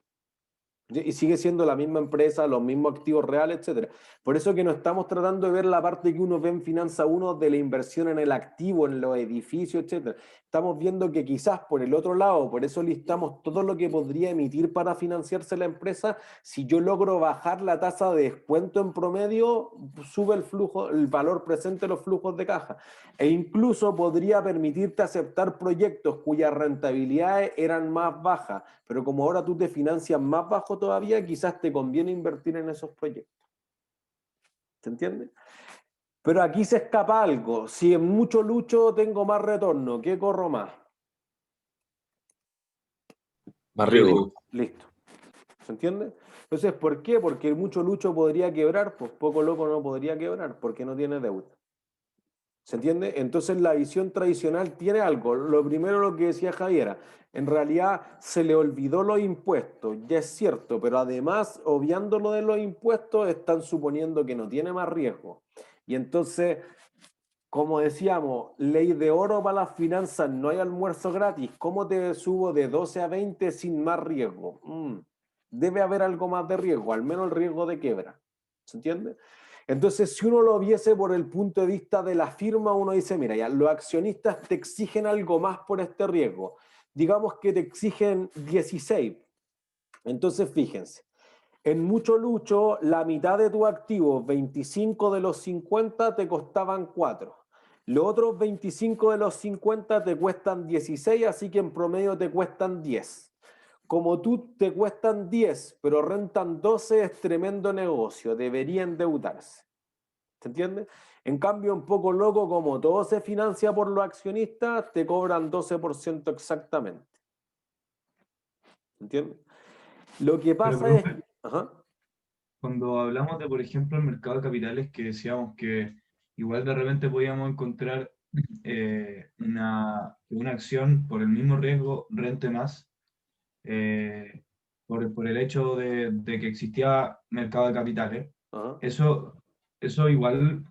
Y sigue siendo la misma empresa, los mismos activos reales, etcétera. Por eso que no estamos tratando de ver la parte que uno ve en Finanza 1 de la inversión en el activo, en los edificios, etcétera. Estamos viendo que quizás por el otro lado, por eso listamos todo lo que podría emitir para financiarse la empresa. Si yo logro bajar la tasa de descuento en promedio, sube el flujo, el valor presente de los flujos de caja. E incluso podría permitirte aceptar proyectos cuyas rentabilidades eran más bajas, pero como ahora tú te financias más bajo todavía, quizás te conviene invertir en esos proyectos. ¿Se entiende? Pero aquí se escapa algo. Si en mucho lucho tengo más retorno, ¿qué corro más? Más riesgo. Listo. ¿Se entiende? Entonces, ¿por qué? Porque mucho lucho podría quebrar, pues poco loco no podría quebrar, porque no tiene deuda. ¿Se entiende? Entonces la visión tradicional tiene algo. Lo primero, lo que decía Javiera, en realidad se le olvidó los impuestos, ya es cierto, pero además, obviando lo de los impuestos, están suponiendo que no tiene más riesgo. Y entonces, como decíamos, ley de oro para las finanzas, no hay almuerzo gratis. ¿Cómo te subo de 12 a 20 sin más riesgo? Debe haber algo más de riesgo, al menos el riesgo de quiebra. ¿Se entiende? Entonces, si uno lo viese por el punto de vista de la firma, uno dice, mira, ya, los accionistas te exigen algo más por este riesgo. Digamos que te exigen 16. Entonces, fíjense, en mucho lucho, la mitad de tus activos, 25 de los 50, te costaban 4. Los otros 25 de los 50 te cuestan 16, así que en promedio te cuestan 10. Como tú te cuestan 10, pero rentan 12, es tremendo negocio, debería endeudarse. ¿Se entiende? En cambio, un poco loco, como todo se financia por los accionistas, te cobran 12% exactamente. ¿Se entiende? Lo que pasa es... Ajá. Cuando hablamos de, por ejemplo, el mercado de capitales, que decíamos que igual de repente podíamos encontrar una acción por el mismo riesgo rente más, por el hecho de que existía mercado de capitales. Eso igual,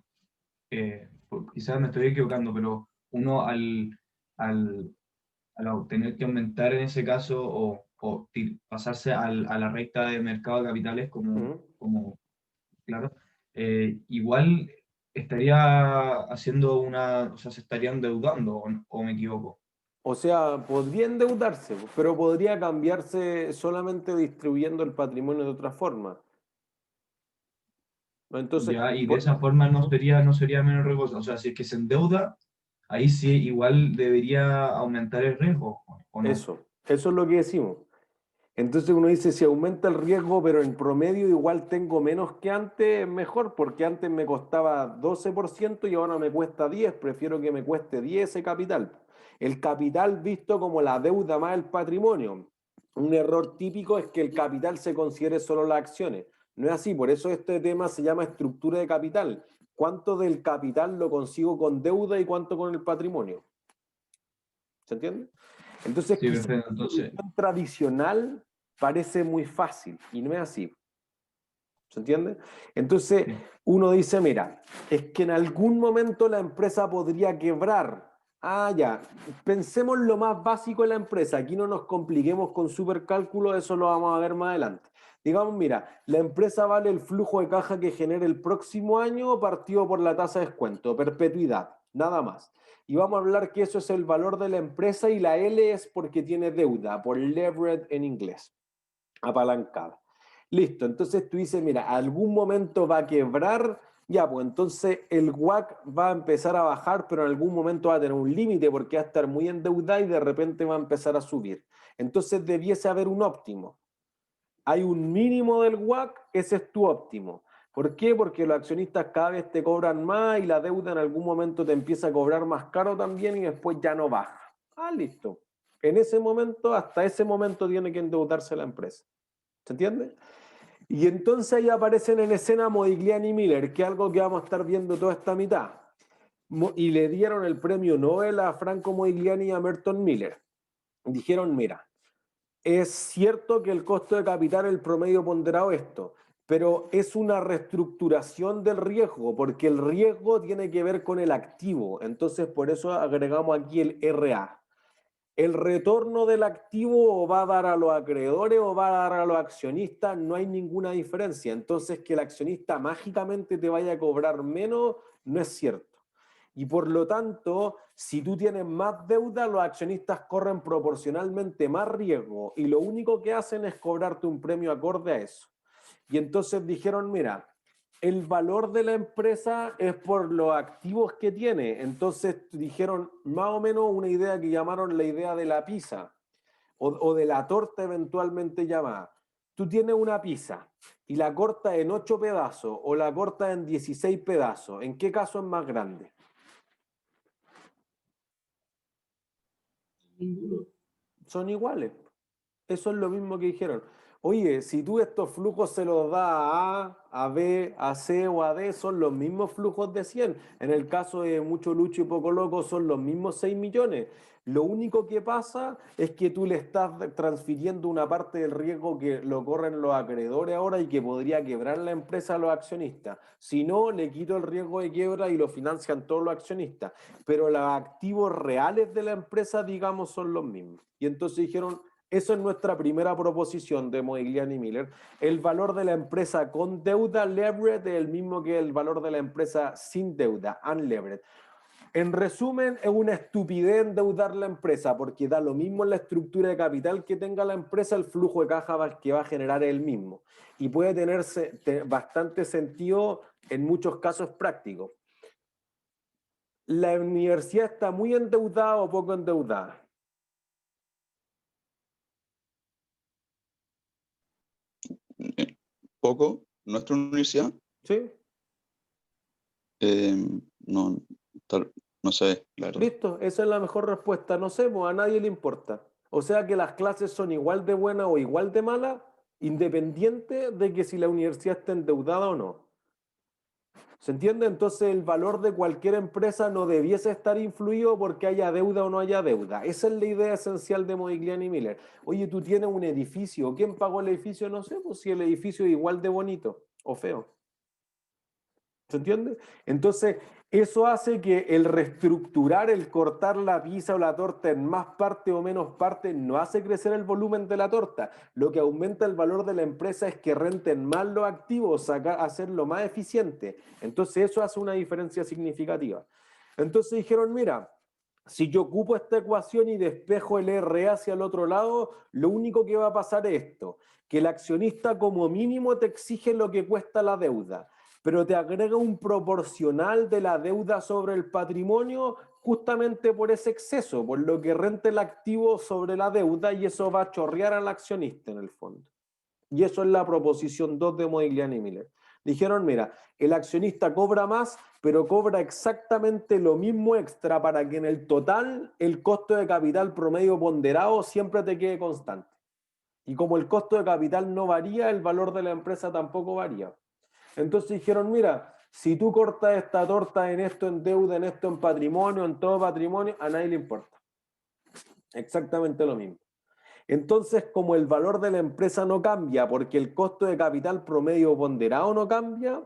quizás me estoy equivocando, pero uno al tener que aumentar en ese caso o pasarse a la recta de mercado de capitales como claro, igual estaría haciendo o sea, se estaría endeudando o me equivoco. O sea, podría endeudarse, pero podría cambiarse solamente distribuyendo el patrimonio de otra forma. Entonces, Ya, y de esa forma no sería menos riesgoso. O sea, si es que se endeuda, ahí sí igual debería aumentar el riesgo, ¿o no? Eso es lo que decimos. Entonces uno dice, si aumenta el riesgo, pero en promedio igual tengo menos que antes, mejor, porque antes me costaba 12% y ahora me cuesta 10%, prefiero que me cueste 10 ese capital. El capital visto como la deuda más el patrimonio. Un error típico es que el capital se considere solo las acciones. No es así, por eso este tema se llama estructura de capital. ¿Cuánto del capital lo consigo con deuda y cuánto con el patrimonio? ¿Se entiende? Entonces, Sí, quizás perfecto. Entonces, la tradicional parece muy fácil y no es así. ¿Se entiende? Entonces uno dice, mira, es que en algún momento la empresa podría quebrar. Ah, ya, pensemos lo más básico de la empresa, aquí no nos compliquemos con supercálculos, eso lo vamos a ver más adelante. Digamos, mira, la empresa vale el flujo de caja que genere el próximo año partido por la tasa de descuento, perpetuidad, nada más. Y vamos a hablar que eso es el valor de la empresa y la L es porque tiene deuda, por leverage en inglés, apalancada. Listo, entonces tú dices, mira, algún momento va a quebrar, ya, pues entonces el WACC va a empezar a bajar, pero en algún momento va a tener un límite porque va a estar muy endeudada y de repente va a empezar a subir. Entonces debiese haber un óptimo. Hay un mínimo del WACC, ese es tu óptimo. ¿Por qué? Porque los accionistas cada vez te cobran más y la deuda en algún momento te empieza a cobrar más caro también y después ya no baja. Ah, listo. En ese momento, hasta ese momento tiene que endeudarse la empresa. ¿Se entiende? Y entonces ahí aparecen en escena Modigliani y Miller, que es algo que vamos a estar viendo toda esta mitad. Y le dieron el premio Nobel a Franco Modigliani y a Merton Miller. Dijeron, mira, es cierto que el costo de capital, el promedio ponderado esto, pero es una reestructuración del riesgo, porque el riesgo tiene que ver con el activo. Entonces, por eso agregamos aquí el RA. El retorno del activo o va a dar a los acreedores o va a dar a los accionistas, no hay ninguna diferencia. Entonces, que el accionista mágicamente te vaya a cobrar menos, no es cierto. Y por lo tanto, si tú tienes más deuda, los accionistas corren proporcionalmente más riesgo y lo único que hacen es cobrarte un premio acorde a eso. Y entonces dijeron, mira, el valor de la empresa es por los activos que tiene. Entonces dijeron más o menos una idea que llamaron la idea de la pizza o de la torta eventualmente llamada. Tú tienes una pizza y la cortas en 8 pedazos o la cortas en 16 pedazos. ¿En qué caso es más grande? Son iguales. Eso es lo mismo que dijeron. Oye, si tú estos flujos se los das a A, a B, a C o a D, son los mismos flujos de 100. En el caso de Mucho Lucho y Poco Loco son los mismos 6 millones. Lo único que pasa es que tú le estás transfiriendo una parte del riesgo que lo corren los acreedores ahora y que podría quebrar la empresa a los accionistas. Si no, le quito el riesgo de quiebra y lo financian todos los accionistas. Pero los activos reales de la empresa, digamos, son los mismos. Y entonces dijeron, eso es nuestra primera proposición de Modigliani y Miller. El valor de la empresa con deuda, leverage, es el mismo que el valor de la empresa sin deuda, unleveraged. En resumen, es una estupidez endeudar la empresa porque da lo mismo en la estructura de capital que tenga la empresa, el flujo de caja que va a generar es el mismo. Y puede tener bastante sentido en muchos casos prácticos. ¿La universidad está muy endeudada o poco endeudada? Poco, nuestra universidad. Sí. No, no sé, la verdad. Listo, esa es la mejor respuesta. No sé, pues a nadie le importa. O sea que las clases son igual de buenas o igual de malas, independiente de que si la universidad está endeudada o no. ¿Se entiende? Entonces el valor de cualquier empresa no debiese estar influido porque haya deuda o no haya deuda. Esa es la idea esencial de Modigliani y Miller. Oye, tú tienes un edificio. ¿Quién pagó el edificio? No sé, pues si el edificio es igual de bonito o feo. ¿Se entiende? Entonces, eso hace que el reestructurar, el cortar la pizza o la torta en más parte o menos parte, no hace crecer el volumen de la torta. Lo que aumenta el valor de la empresa es que renten más los activos, hacerlo más eficiente. Entonces, eso hace una diferencia significativa. Entonces dijeron, mira, si yo ocupo esta ecuación y despejo el R hacia el otro lado, lo único que va a pasar es esto, que el accionista como mínimo te exige lo que cuesta la deuda, pero te agrega un proporcional de la deuda sobre el patrimonio justamente por ese exceso, por lo que renta el activo sobre la deuda y eso va a chorrear al accionista en el fondo. Y eso es la proposición 2 de Modigliani y Miller. Dijeron, mira, el accionista cobra más, pero cobra exactamente lo mismo extra para que en el total el costo de capital promedio ponderado siempre te quede constante. Y como el costo de capital no varía, el valor de la empresa tampoco varía. Entonces dijeron, mira, si tú cortas esta torta en esto en deuda, en esto en patrimonio, en todo patrimonio, a nadie le importa. Exactamente lo mismo. Entonces, como el valor de la empresa no cambia porque el costo de capital promedio ponderado no cambia,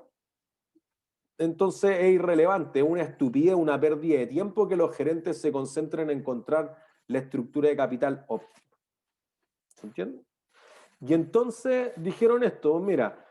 entonces es irrelevante, es una estupidez, una pérdida de tiempo que los gerentes se concentren en encontrar la estructura de capital óptima. ¿Se entiende? Y entonces dijeron esto, mira,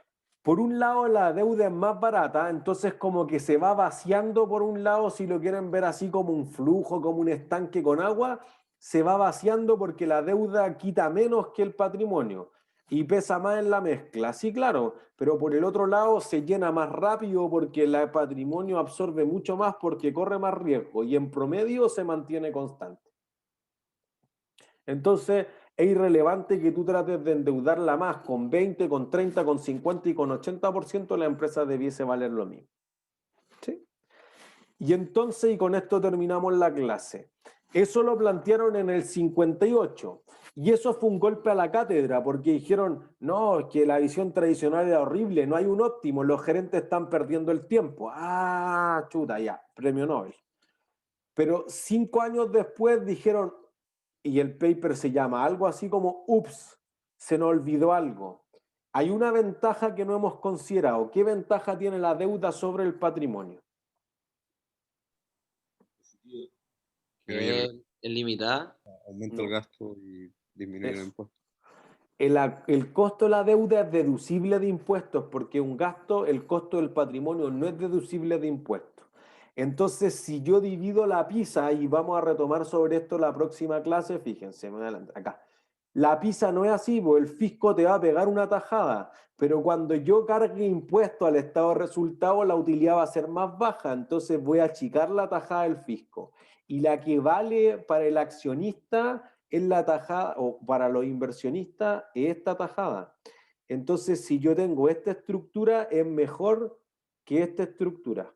por un lado la deuda es más barata, entonces como que se va vaciando por un lado, si lo quieren ver así como un flujo, como un estanque con agua, se va vaciando porque la deuda quita menos que el patrimonio y pesa más en la mezcla. Sí, claro, pero por el otro lado se llena más rápido porque el patrimonio absorbe mucho más porque corre más riesgo y en promedio se mantiene constante. Entonces es irrelevante que tú trates de endeudarla más con 20, con 30, con 50 y con 80%, la empresa debiese valer lo mismo. ¿Sí? Y entonces, y con esto terminamos la clase. Eso lo plantearon en el 58. Y eso fue un golpe a la cátedra, porque dijeron, no, es que la visión tradicional era horrible, no hay un óptimo, los gerentes están perdiendo el tiempo. Ah, chuta, ya, premio Nobel. Pero 5 años después dijeron, y el paper se llama algo así como, ups, se nos olvidó algo. Hay una ventaja que no hemos considerado. ¿Qué ventaja tiene la deuda sobre el patrimonio? ¿Es limitada? Aumenta el gasto y disminuye el impuesto. El costo de la deuda es deducible de impuestos porque un gasto, el costo del patrimonio no es deducible de impuestos. Entonces, si yo divido la PISA, y vamos a retomar sobre esto la próxima clase, fíjense, me adelanto, acá. La PISA no es así, porque el fisco te va a pegar una tajada, pero cuando yo cargue impuestos al estado de resultados, la utilidad va a ser más baja, entonces voy a achicar la tajada del fisco. Y la que vale para el accionista es la tajada, o para los inversionistas es esta tajada. Entonces, si yo tengo esta estructura, es mejor que esta estructura.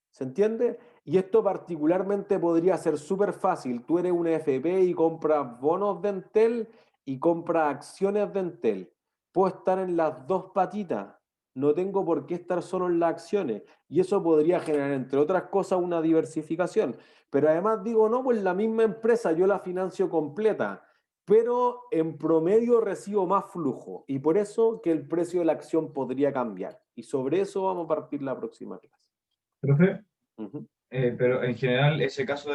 ¿Se entiende? Y esto particularmente podría ser súper fácil. Tú eres una FP y compras bonos de Entel y compras acciones de Entel. Puedo estar en las dos patitas. No tengo por qué estar solo en las acciones. Y eso podría generar, entre otras cosas, una diversificación. Pero además digo, no, pues la misma empresa yo la financio completa. Pero en promedio recibo más flujo. Y por eso que el precio de la acción podría cambiar. Y sobre eso vamos a partir la próxima clase. Profe, pero en general ese caso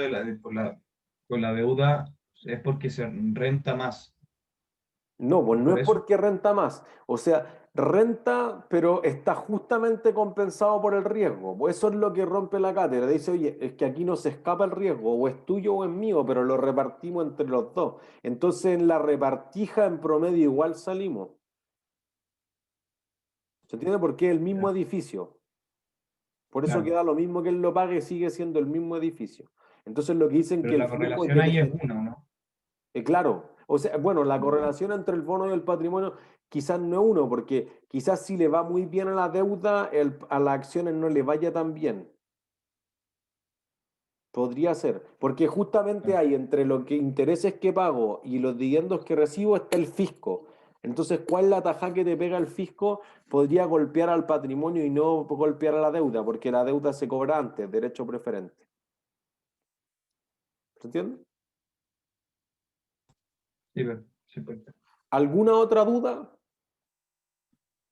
con la deuda es porque se renta más. No, pues no ¿Por es eso? porque renta más. O sea, renta, pero está justamente compensado por el riesgo. Pues eso es lo que rompe la cátedra. Dice, oye, es que aquí no se escapa el riesgo, o es tuyo o es mío, pero lo repartimos entre los dos. Entonces en la repartija en promedio igual salimos. ¿Se entiende? Porque es el mismo edificio. Por eso Claro. queda lo mismo que él lo pague, sigue siendo el mismo edificio. Entonces lo que dicen Pero que la el flujo correlación ahí es uno, ¿no? Claro, o sea, bueno, la correlación entre el bono y el patrimonio quizás no es uno, porque quizás si le va muy bien a la deuda, a las acciones no le vaya tan bien. Podría ser, porque justamente hay entre los intereses que pago y los dividendos que recibo está el fisco. Entonces, ¿cuál es la tajada que te pega el fisco? Podría golpear al patrimonio y no golpear a la deuda, porque la deuda se cobra antes, derecho preferente. ¿Se entiende? Sí, perfecto. ¿Alguna otra duda?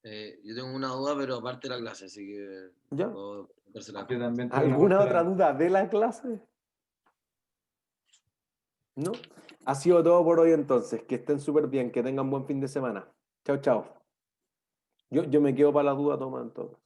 Yo tengo una duda, pero aparte de la clase, así que ¿Ya? puedo hacérsela. Yo también tengo una ¿Alguna parte otra duda de la clase? ¿No? Ha sido todo por hoy entonces. Que estén súper bien, que tengan buen fin de semana. Chao, chao. Yo me quedo para la duda, toma, entonces.